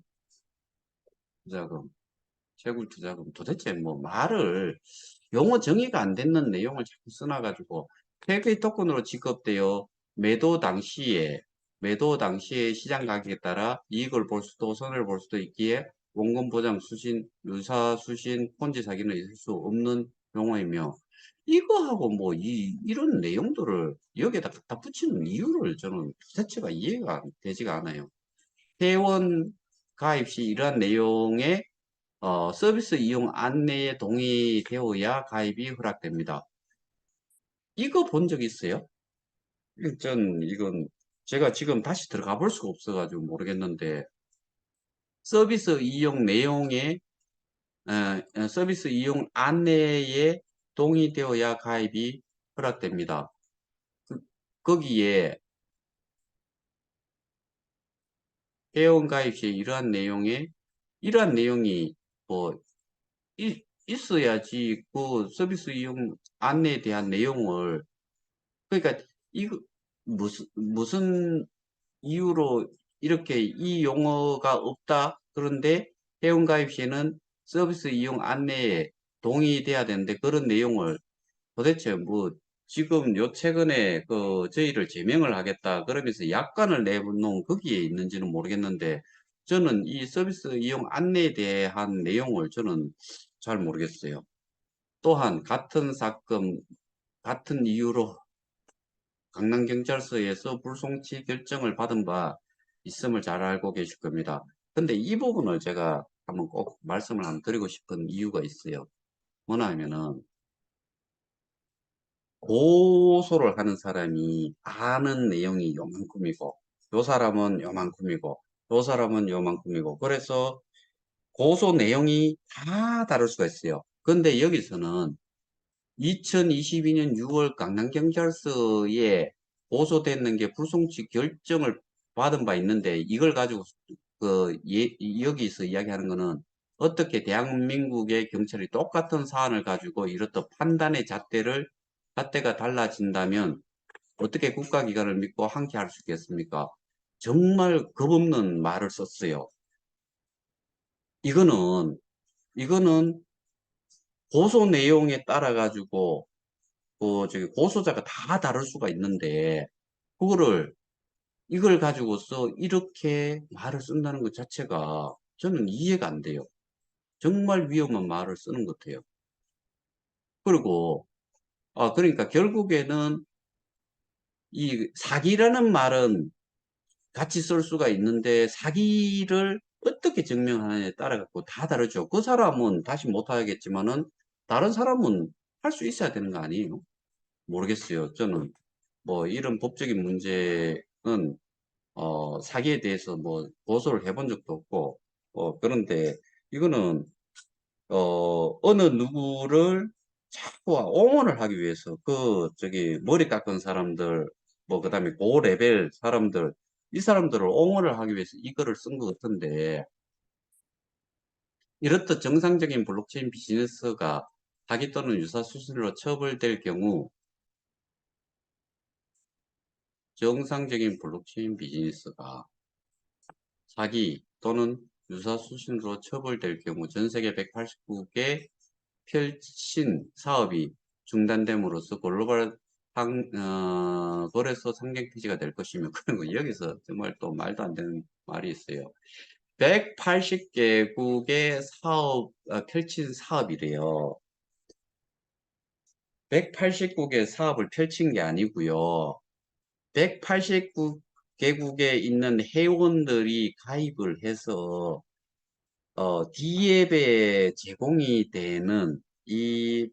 투자금, 채굴 투자금, 도대체 뭐 말을, 용어 정의가 안 되는 내용을 자꾸 써놔가지고, 폐기 토큰으로 지급되어 매도 당시에, 매도 당시에 시장 가격에 따라 이익을 볼 수도 손해를 볼 수도 있기에 원금 보장 수신, 유사 수신, 폰지 사기는 있을 수 없는 용어이며, 이거하고 뭐 이런 내용들을 여기에다 갖다 붙이는 이유를 저는 자체가 이해가 되지가 않아요. 회원 가입 시 이러한 내용의 서비스 이용 안내에 동의되어야 가입이 허락됩니다. 이거 본 적 있어요? 이건 제가 지금 다시 들어가 볼 수가 없어가지고 모르겠는데, 서비스 이용 내용에 서비스 이용 안내에 동의되어야 가입이 허락됩니다. 거기에 회원 가입 시 이러한 내용이 뭐 있어야지 그 서비스 이용 안내에 대한 내용을, 그러니까 이거 무슨 이유로 이렇게 이 용어가 없다. 그런데 회원 가입 시에는 서비스 이용 안내에 동의돼야 되는데 그런 내용을 도대체 뭐 지금 요 최근에 그 저희를 제명을 하겠다 그러면서 약관을 내놓은 거기에 있는지는 모르겠는데, 저는 이 서비스 이용 안내에 대한 내용을 저는 잘 모르겠어요. 또한 같은 사건 같은 이유로 강남경찰서에서 불송치 결정을 받은 바 있음을 잘 알고 계실 겁니다. 근데 이 부분을 제가 한번 꼭 말씀을 한번 드리고 싶은 이유가 있어요. 뭐냐 하면은 고소를 하는 사람이 아는 내용이 요만큼이고, 요 사람은 요만큼이고, 요 사람은 요만큼이고, 그래서 고소 내용이 다 다를 수가 있어요. 근데 여기서는 2022년 6월 강남경찰서에 고소됐는 게 불송치 결정을 받은 바 있는데, 이걸 가지고 여기서 이야기하는 거는 어떻게 대한민국의 경찰이 똑같은 사안을 가지고 이렇듯 판단의 잣대가 달라진다면 어떻게 국가기관을 믿고 함께 할 수 있겠습니까? 정말 겁없는 말을 썼어요. 이거는 고소 내용에 따라 가지고 저기 고소자가 다 다를 수가 있는데, 그거를 이걸 가지고서 이렇게 말을 쓴다는 것 자체가 저는 이해가 안 돼요. 정말 위험한 말을 쓰는 것 같아요. 그리고 그러니까 결국에는 이 사기라는 말은 같이 쓸 수가 있는데, 사기를 어떻게 증명하느냐에 따라 갖고 다 다르죠. 그 사람은 다시 못하겠지만은 다른 사람은 할 수 있어야 되는 거 아니에요? 모르겠어요. 저는 뭐 이런 법적인 문제는 사기에 대해서 뭐 고소를 해본 적도 없고, 그런데 이거는 어느 누구를 자꾸 옹호를 하기 위해서 저기 머리 깎은 사람들, 뭐 그다음에 고 레벨 사람들, 이 사람들을 옹호를 하기 위해서 이거를 쓴 것 같은데, 이렇듯 정상적인 블록체인 비즈니스가 사기 또는 유사 수수료로 처벌될 경우, 정상적인 블록체인 비즈니스가 사기 또는 유사 수신으로 처벌될 경우 전 세계 189개 펼친 사업이 중단됨으로써 글로벌 거래소 상장 폐지가 될 것이며, 그리고 여기서 정말 또 말도 안 되는 말이 있어요. 180개국의 펼친 사업이래요. 180국의 사업을 펼친 게 아니고요. 189개국에 있는 회원들이 가입을 해서 D앱에 제공이 되는 이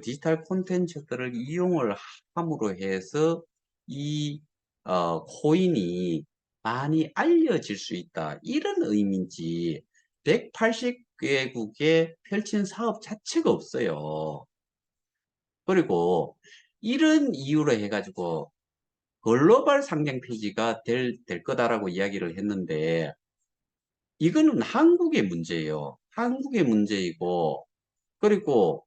디지털 콘텐츠들을 이용을 함으로 해서 이 코인이 많이 알려질 수 있다. 이런 의미인지 180개국에 펼친 사업 자체가 없어요. 그리고 이런 이유로 해가지고 글로벌 상장 폐지가 될 거다라고 이야기를 했는데 이거는 한국의 문제예요. 한국의 문제이고 그리고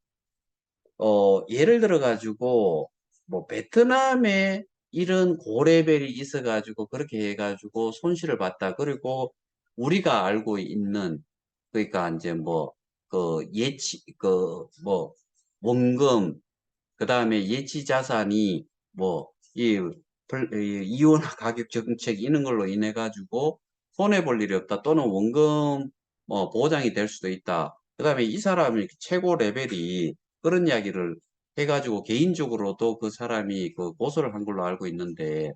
예를 들어 가지고 뭐 베트남에 이런 고레벨이 있어 가지고 그렇게 해 가지고 손실을 봤다. 그리고 우리가 알고 있는 그러니까 이제 뭐 그 예치 그 뭐 원금 그다음에 예치 자산이 뭐 이 이원화 가격 정책 이런 걸로 인해 가지고 손해 볼 일이 없다. 또는 원금 뭐 보장이 될 수도 있다. 그다음에 이 사람이 최고 레벨이 그런 이야기를 해 가지고 개인적으로도 그 사람이 그 고소를 한 걸로 알고 있는데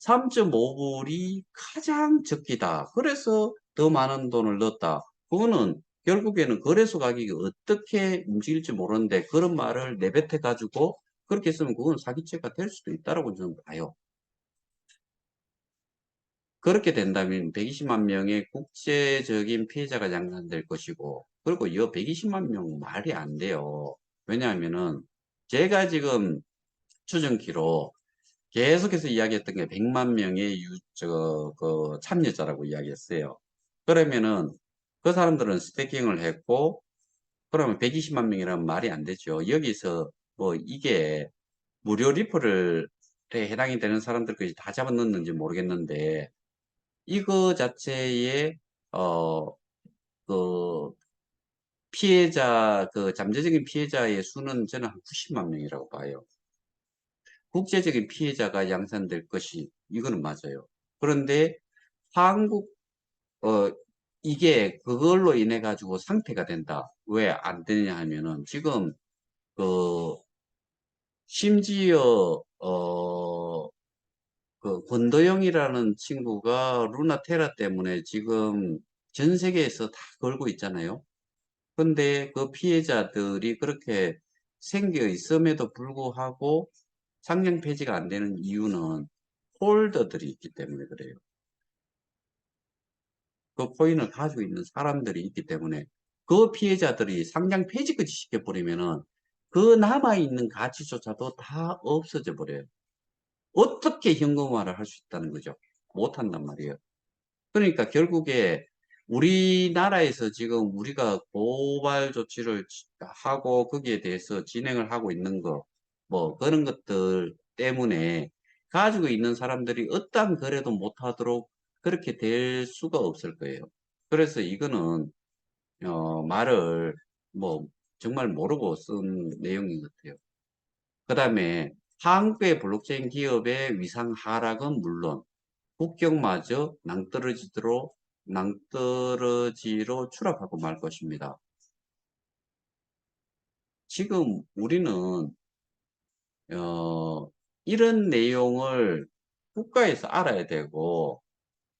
3.5불이 가장 적기다. 그래서 더 많은 돈을 넣었다. 그거는 결국에는 거래소 가격이 어떻게 움직일지 모르는데 그런 말을 내뱉어 가지고 그렇게 했으면 그건 사기죄가 될 수도 있다라고 저는 봐요. 그렇게 된다면 120만 명의 국제적인 피해자가 양산될 것이고 그리고 이 120만 명 말이 안 돼요. 왜냐하면은 제가 지금 추정키로 계속해서 이야기했던 게 100만 명의 그 참여자라고 이야기했어요. 그러면은 그 사람들은 스태킹을 했고 그러면 120만 명이라면 말이 안 되죠. 여기서 뭐 이게 무료 리플에 해당이 되는 사람들까지 다 잡아넣는지 모르겠는데 이거 자체의 그 피해자 그 잠재적인 피해자의 수는 저는 한 90만 명이라고 봐요. 국제적인 피해자가 양산될 것이 이거는 맞아요. 그런데 한국 어 이게 그걸로 인해 가지고 상태가 된다. 왜 안 되냐 하면은 지금 그 심지어 그 권도영이라는 친구가 루나테라 때문에 지금 전 세계에서 다 걸고 있잖아요. 근데 그 피해자들이 그렇게 생겨 있음에도 불구하고 상장 폐지가 안 되는 이유는 홀더들이 있기 때문에 그래요. 그 코인을 가지고 있는 사람들이 있기 때문에 그 피해자들이 상장 폐지까지 시켜버리면은 그 남아있는 가치조차도 다 없어져 버려요. 어떻게 현금화를 할 수 있다는 거죠? 못한단 말이에요. 그러니까 결국에 우리나라에서 지금 우리가 고발 조치를 하고 거기에 대해서 진행을 하고 있는 거, 뭐 그런 것들 때문에 가지고 있는 사람들이 어떠한 거래도 못하도록 그렇게 될 수가 없을 거예요. 그래서 이거는 말을 뭐 정말 모르고 쓴 내용인 것 같아요. 그 다음에 한국의 블록체인 기업의 위상 하락은 물론 국격마저 낭떠러지로 추락하고 말 것입니다. 지금 우리는 이런 내용을 국가에서 알아야 되고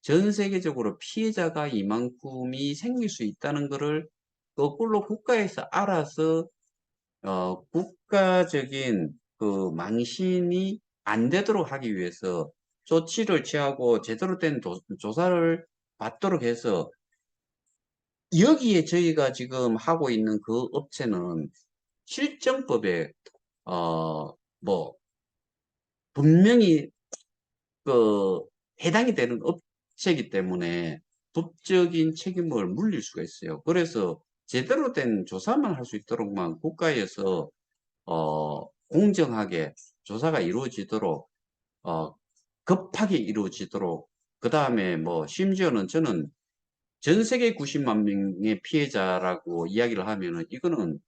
전 세계적으로 피해자가 이만큼이 생길 수 있다는 것을 거꾸로 국가에서 알아서 국가적인 그 망신이 안 되도록 하기 위해서 조치를 취하고 제대로 된 조사를 받도록 해서 여기에 저희가 지금 하고 있는 그 업체는 실정법에 뭐 분명히 그 해당이 되는 업체이기 때문에 법적인 책임을 물릴 수가 있어요. 그래서 제대로 된 조사만 할 수 있도록만 국가에서 공정하게 조사가 이루어지도록 급하게 이루어지도록 그 다음에 뭐 심지어는 저는 전 세계 90만 명의 피해자라고 이야기를 하면은 이거는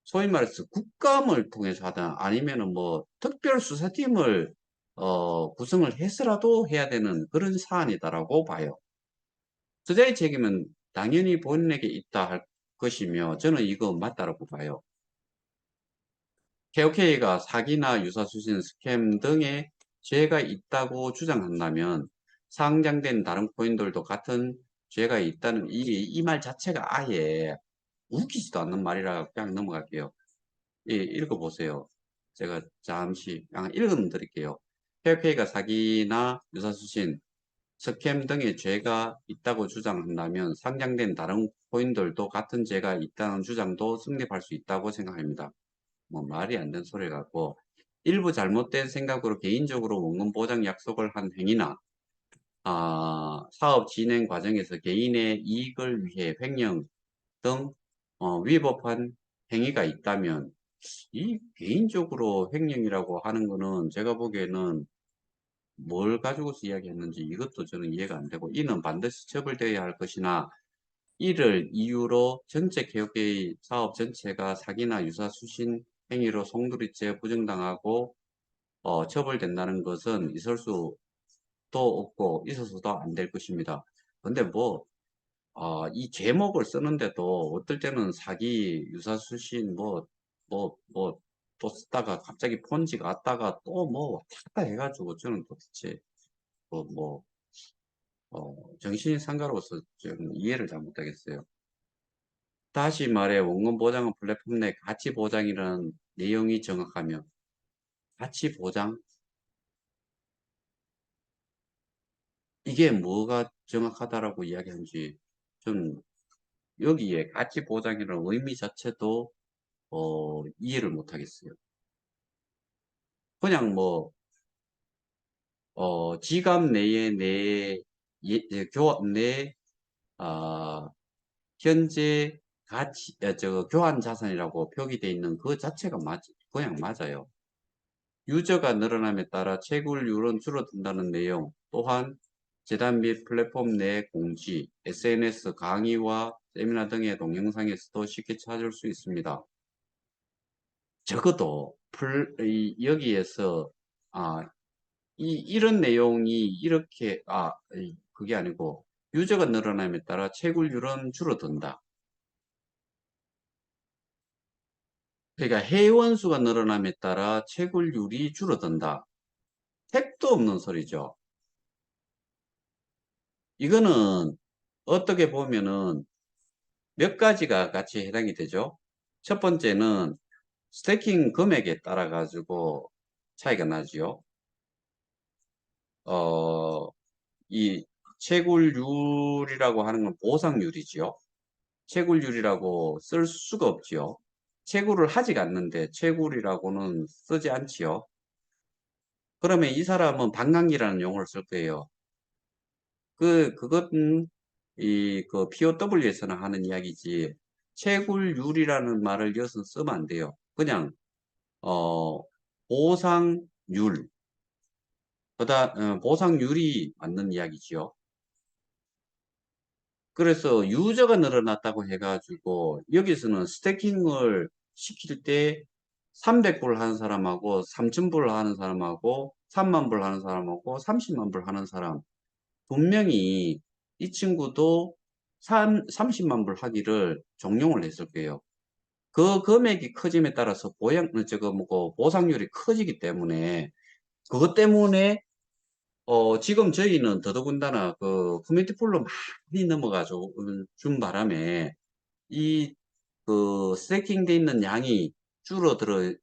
소위 말해서 국감을 통해서 하든 아니면은 뭐 특별수사팀을 구성을 해서라도 해야 되는 그런 사안이다라고 봐요. 투자의 책임은 당연히 본인에게 있다 할 것이며 저는 이거 맞다라고 봐요. KOK가 사기나 유사수신 스캠 등의 죄가 있다고 주장한다면 상장된 다른 코인들도 같은 죄가 있다는 이 말 자체가 아예 웃기지도 않는 말이라 그냥 넘어갈게요. 예, 읽어보세요. 제가 잠시 읽어드릴게요. KOK가 사기나 유사수신, 스캠 등의 죄가 있다고 주장한다면 상장된 다른 코인들도 같은 죄가 있다는 주장도 성립할 수 있다고 생각합니다. 뭐 말이 안 되는 소리 같고 일부 잘못된 생각으로 개인적으로 원금 보장 약속을 한 행위나 사업 진행 과정에서 개인의 이익을 위해 횡령 등 위법한 행위가 있다면 이 개인적으로 횡령이라고 하는 거는 제가 보기에는 뭘 가지고서 이야기했는지 이것도 저는 이해가 안 되고 이는 반드시 처벌되어야 할 것이나 이를 이유로 전체 개혁의 사업 전체가 사기나 유사수신 행위로 송두리째 부정당하고 처벌된다는 것은 있을 수도 없고 있어서도 안 될 것입니다. 근데 뭐 이 제목을 쓰는데도 어떨 때는 사기, 유사수신 또 쓰다가 갑자기 폰지 갔다가 또 뭐 찾다 해가지고 저는 도대체 뭐 정신이 상가로워서 좀 이해를 잘 못하겠어요. 다시 말해 원금 보장은 플랫폼 내 가치 보장이라는 내용이 정확하며 가치 보장 이게 뭐가 정확하다라고 이야기하는지 좀 여기에 가치 보장이라는 의미 자체도 이해를 못하겠어요. 그냥 뭐 지갑 내에 내 아, 현재 가치 교환 자산이라고 표기되어 있는 그 자체가 그냥 맞아요. 유저가 늘어남에 따라 채굴률은 줄어든다는 내용, 또한 재단 및 플랫폼 내 공지, SNS 강의와 세미나 등의 동영상에서도 쉽게 찾을 수 있습니다. 적어도 여기에서 아, 이런 내용이 이렇게 그게 아니고 유저가 늘어남에 따라 채굴률은 줄어든다. 그러니까 회원 수가 늘어남에 따라 채굴률이 줄어든다. 택도 없는 소리죠. 이거는 어떻게 보면은 몇 가지가 같이 해당이 되죠. 첫 번째는 스테이킹 금액에 따라 가지고 차이가 나지요. 어, 이 채굴률이라고 하는 건 보상률이지요. 채굴률이라고 쓸 수가 없지요. 채굴을 하지 않는데 채굴이라고는 쓰지 않지요. 그러면 이 사람은 반감기라는 용어를 쓸 거예요. 그것은 그 POW에서는 하는 이야기지. 채굴률이라는 말을 여기서 쓰면 안 돼요. 그냥, 어, 보상률, 보상률이 맞는 이야기지요. 그래서 유저가 늘어났다고 해가지고, 여기서는 스태킹을 시킬 때 300불 하는 사람하고, 3000불 하는 사람하고, 3만 불 하는 사람하고, 30만 불 하는 사람, 분명히 이 친구도 30만 불 하기를 종용을 했을 거예요. 그 금액이 커짐에 따라서 보상률이 커지기 때문에 그것 때문에 지금 저희는 더더군다나 그 커뮤니티 풀로 많이 넘어가지고 준 바람에 이 그 스태킹 돼 있는 양이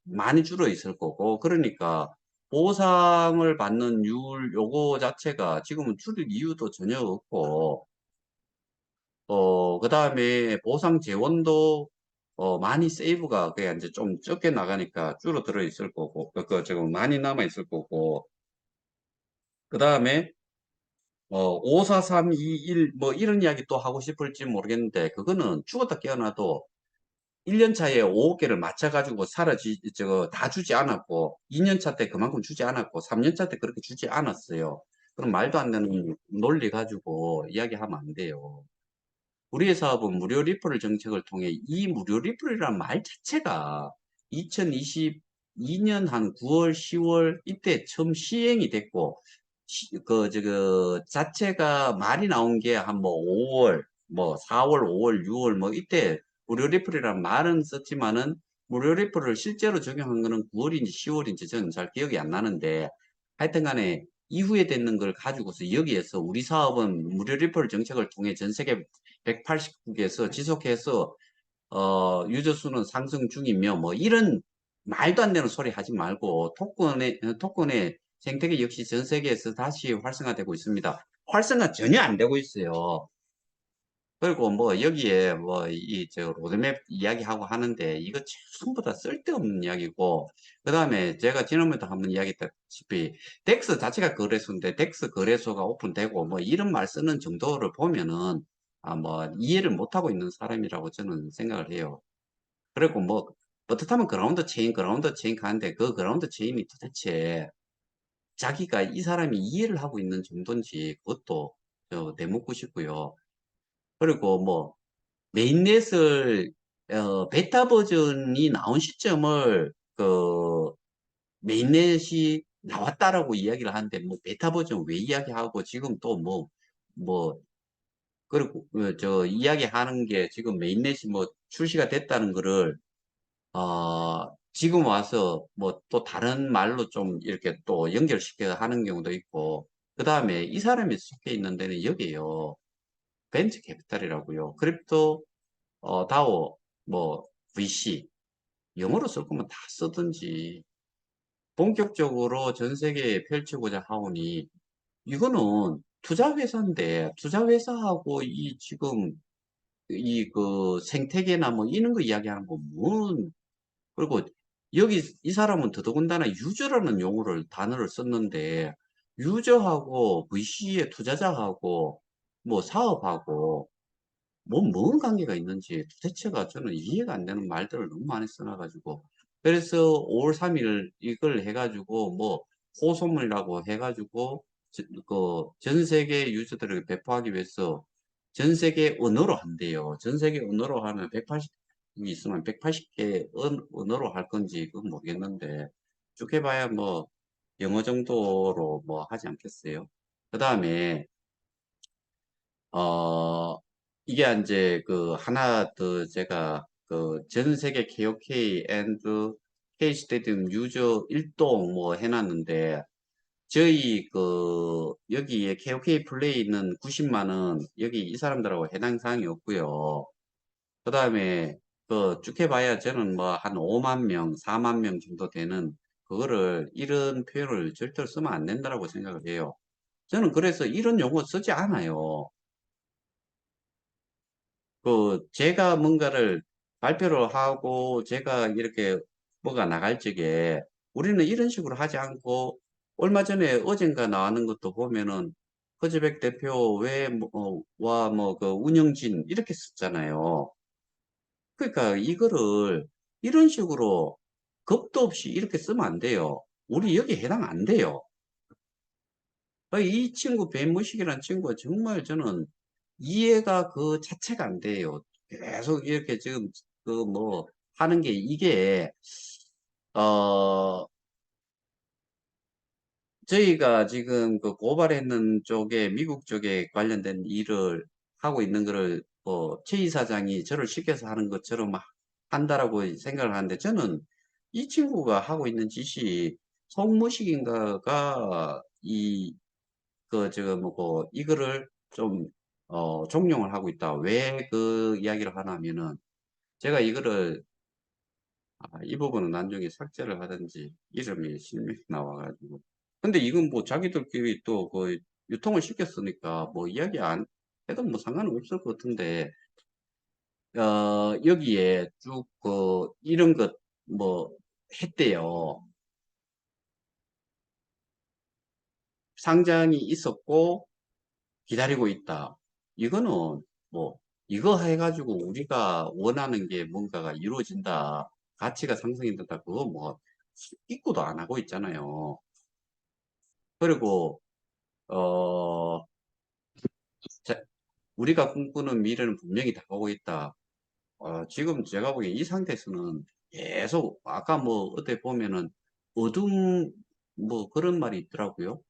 많이 줄어 있을 거고 그러니까 보상을 받는 요거 자체가 지금은 줄일 이유도 전혀 없고 그 다음에 보상 재원도 많이 세이브가 그냥 이제 좀 적게 나가니까 줄어들어 있을 거고 지금 많이 남아 있을 거고 그 다음에 54321 뭐 이런 이야기 또 하고 싶을지 모르겠는데 그거는 죽었다 깨어나도 1년 차에 5억개를 맞춰가지고 다 주지 않았고 2년 차 때 그만큼 주지 않았고 3년 차 때 그렇게 주지 않았어요. 그럼 말도 안 되는 논리 가지고 이야기하면 안 돼요. 우리의 사업은 무료 리퍼럴 정책을 통해 이 무료 리퍼럴이라는 말 자체가 2022년 한 9월, 10월 이때 처음 시행이 됐고 자체가 말이 나온 게 한 뭐 5월, 뭐 4월, 5월, 6월 뭐 이때 무료 리플이라는 말은 썼지만은 무료 리플을 실제로 적용한 거는 9월인지 10월인지 저는 잘 기억이 안 나는데 하여튼 간에 이후에 됐는 걸 가지고서 여기에서 우리 사업은 무료 리플 정책을 통해 전 세계 180국에서 지속해서 유저 수는 상승 중이며 뭐 이런 말도 안 되는 소리 하지 말고 토큰의 생태계 역시 전 세계에서 다시 활성화되고 있습니다. 활성화 전혀 안 되고 있어요. 그리고 뭐 여기에 뭐 이 저 로드맵 이야기하고 하는데 이거 전부 다 쓸데없는 이야기고, 그 다음에 제가 지난번에도 한번 이야기했다시피 덱스 자체가 거래소인데 덱스 거래소가 오픈되고 뭐 이런 말 쓰는 정도를 보면은 뭐 이해를 못하고 있는 사람이라고 저는 생각을 해요. 그리고 뭐 어떻다면 그라운드 체인 가는데 그 그라운드 체인이 도대체 자기가 이 사람이 이해를 하고 있는 정도인지 그것도 되묻고 싶고요. 그리고 뭐 메인넷을 베타 버전이 나온 시점을 메인넷이 나왔다라고 이야기를 하는데 뭐 베타 버전 왜 이야기하고 지금 또 뭐 그리고 저 이야기하는 게 지금 메인넷이 뭐 출시가 됐다는 거를 지금 와서 뭐 또 다른 말로 좀 이렇게 또 연결시켜 하는 경우도 있고, 그 다음에 이 사람이 속해 있는 데는 여기에요. 벤처 캐피탈이라고요. 크립토 다오, 뭐, VC, 영어로 쓸 거면 다 쓰든지, 본격적으로 전 세계에 펼치고자 하오니, 이거는 투자회사인데, 투자회사하고 이 지금, 이 생태계나 뭐 이런 거 이야기하는 거, 그리고 여기 이 사람은 더더군다나 유저라는 단어를 썼는데, 유저하고 VC의 투자자하고 뭐 사업하고 뭔 관계가 있는지 도대체가 저는 이해가 안 되는 말들을 너무 많이 써놔가지고. 그래서 5월 3일 이걸 해가지고, 뭐, 호소문이라고 해가지고, 전 세계 유저들에게 배포하기 위해서 전 세계 언어로 한대요. 전 세계 언어로 하면 180이 있으면 180개 언어로 할 건지 그건 모르겠는데, 쭉 해봐야 뭐, 영어 정도로 뭐 하지 않겠어요? 그 다음에, 어, 이게 이제 하나 더 제가 전 세계 KOK and K 스테디움 유저 일동 뭐 해놨는데, 저희 여기에 KOK 플레이 있는 90만 원 여기 이 사람들하고 해당 사항이 없고요. 그 다음에 쭉 해봐야 저는 뭐 한 5만 명, 4만 명 정도 되는 그거를 이런 표현을 절대로 쓰면 안 된다고 생각을 해요. 저는 그래서 이런 용어 쓰지 않아요. 제가 뭔가를 발표를 하고 제가 이렇게 뭐가 나갈 적에 우리는 이런 식으로 하지 않고, 얼마 전에 어젠가 나왔는 것도 보면은 허즈백 대표 와 뭐 운영진 이렇게 썼잖아요. 그러니까 이거를 이런 식으로 겁도 없이 이렇게 쓰면 안 돼요. 우리 여기 해당 안 돼요. 이 친구 벤무식이라는 친구가 정말 저는 이해가 그 자체가 안 돼요. 계속 이렇게 지금 뭐 하는 게 이게 어 저희가 지금 고발했는 쪽에 미국 쪽에 관련된 일을 하고 있는 거를 최 이사장이 저를 시켜서 하는 것처럼 막 한다라고 생각을 하는데, 저는 이 친구가 하고 있는 짓이 송무식인가가 지금 뭐고 이거를 좀 종용을 하고 있다. 왜 그 이야기를 하냐면은 제가 이거를 이 부분은 나중에 삭제를 하든지 이름이 실명이 나와가지고. 근데 이건 뭐 자기들끼리 또 유통을 시켰으니까 뭐 이야기 안 해도 뭐 상관은 없을 것 같은데, 여기에 쭉 이런 것 뭐 했대요. 상장이 있었고 기다리고 있다. 이거는 뭐 이거 해가지고 우리가 원하는 게 뭔가가 이루어진다, 가치가 상승이 된다, 그거 뭐 입고도 안 하고 있잖아요. 그리고 어 자, 우리가 꿈꾸는 미래는 분명히 다가오고 있다. 지금 제가 보기엔 이 상태에서는 계속 아까 뭐 어떻게 보면은 어둠 뭐 그런 말이 있더라고요.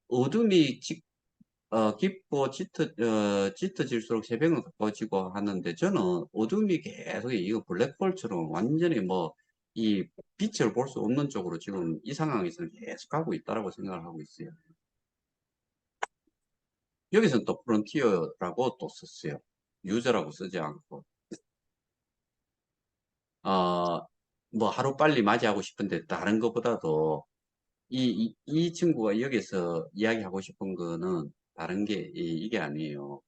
어둠이 깊고 짙어질수록 새벽은 가까워지고 하는데, 저는 어둠이 계속 이거 블랙홀처럼 완전히 뭐 이 빛을 볼 수 없는 쪽으로 지금 이 상황에서는 계속 가고 있다라고 생각을 하고 있어요. 여기서는 또 프론티어라고 또 썼어요. 유저라고 쓰지 않고. 어, 뭐 하루빨리 맞이하고 싶은데 다른 것보다도 이 친구가 여기서 이야기하고 싶은 거는 다른 게 이게 아니에요.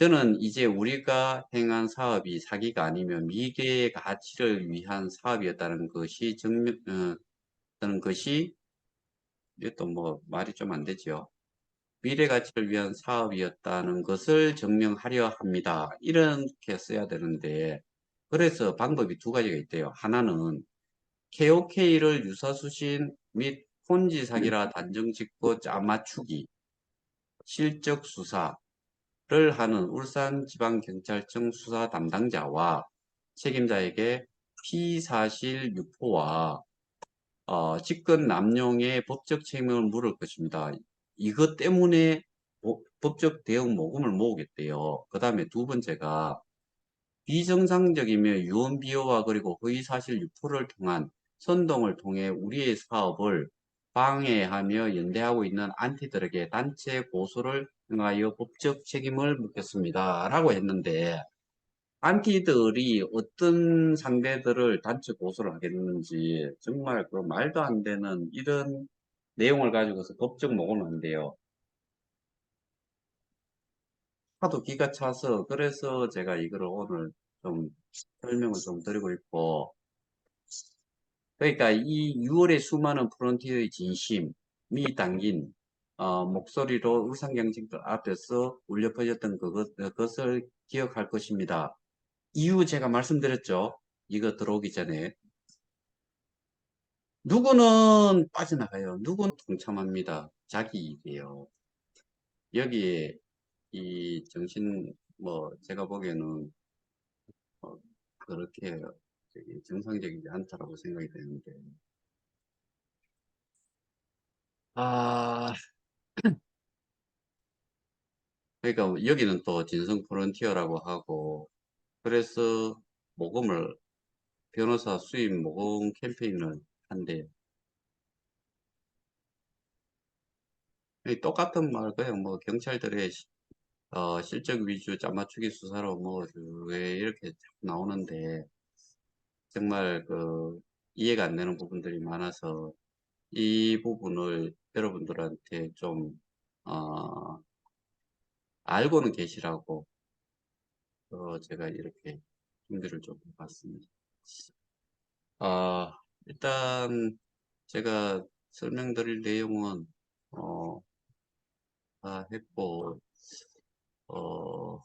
저는 이제 우리가 행한 사업이 사기가 아니면 미래의 가치를 위한 사업이었다는 것이 저는 것이, 이것도 뭐 말이 좀 안 되죠. 미래 가치를 위한 사업이었다는 것을 증명하려 합니다. 이렇게 써야 되는데, 그래서 방법이 두 가지가 있대요. 하나는 KOK를 유사수신 및 폰지 사기라 단정 짓고 짜맞추기, 실적 수사를 하는 울산지방경찰청 수사 담당자와 책임자에게 피사실 유포와 직권 남용의 법적 책임을 물을 것입니다. 이것 때문에 법적 대응 모금을 모으겠대요. 그 다음에 두 번째가 비정상적이며 유언 비어와 그리고 허위사실 유포를 통한 선동을 통해 우리의 사업을 방해하며 연대하고 있는 안티들에게 단체 고소를 행하여 법적 책임을 묻겠습니다. 라고 했는데, 안티들이 어떤 상대들을 단체 고소를 하겠는지 정말 그 말도 안 되는 이런 내용을 가지고서 법적 모금을 한대요. 하도 기가 차서 그래서 제가 이거를 오늘 좀 설명을 좀 드리고 있고, 그러니까 이 6월의 수많은 프론티어의 진심이 담긴 목소리로 울산경찰들 앞에서 울려 퍼졌던 그것을 기억할 것입니다. 이유 제가 말씀드렸죠. 이거 들어오기 전에. 누구는 빠져나가요. 누구는 동참합니다. 자기 일이에요. 여기에 이 정신, 뭐, 제가 보기에는 그렇게 정상적이지 않다라고 생각이 되는데. 아, 그러니까 여기는 또 진성 프론티어라고 하고, 그래서 모금을, 변호사 수입 모금 캠페인을 한대요. 똑같은 말, 그냥 뭐 경찰들의 실적 위주 짜맞추기 수사로 뭐 왜 이렇게 자꾸 나오는데 정말 그 이해가 안 되는 부분들이 많아서 이 부분을 여러분들한테 좀 어, 알고는 계시라고 제가 이렇게 준비를 좀 해봤습니다. 일단 제가 설명드릴 내용은 어, 다 했고 어,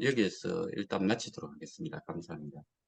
여기에서 일단 마치도록 하겠습니다. 감사합니다.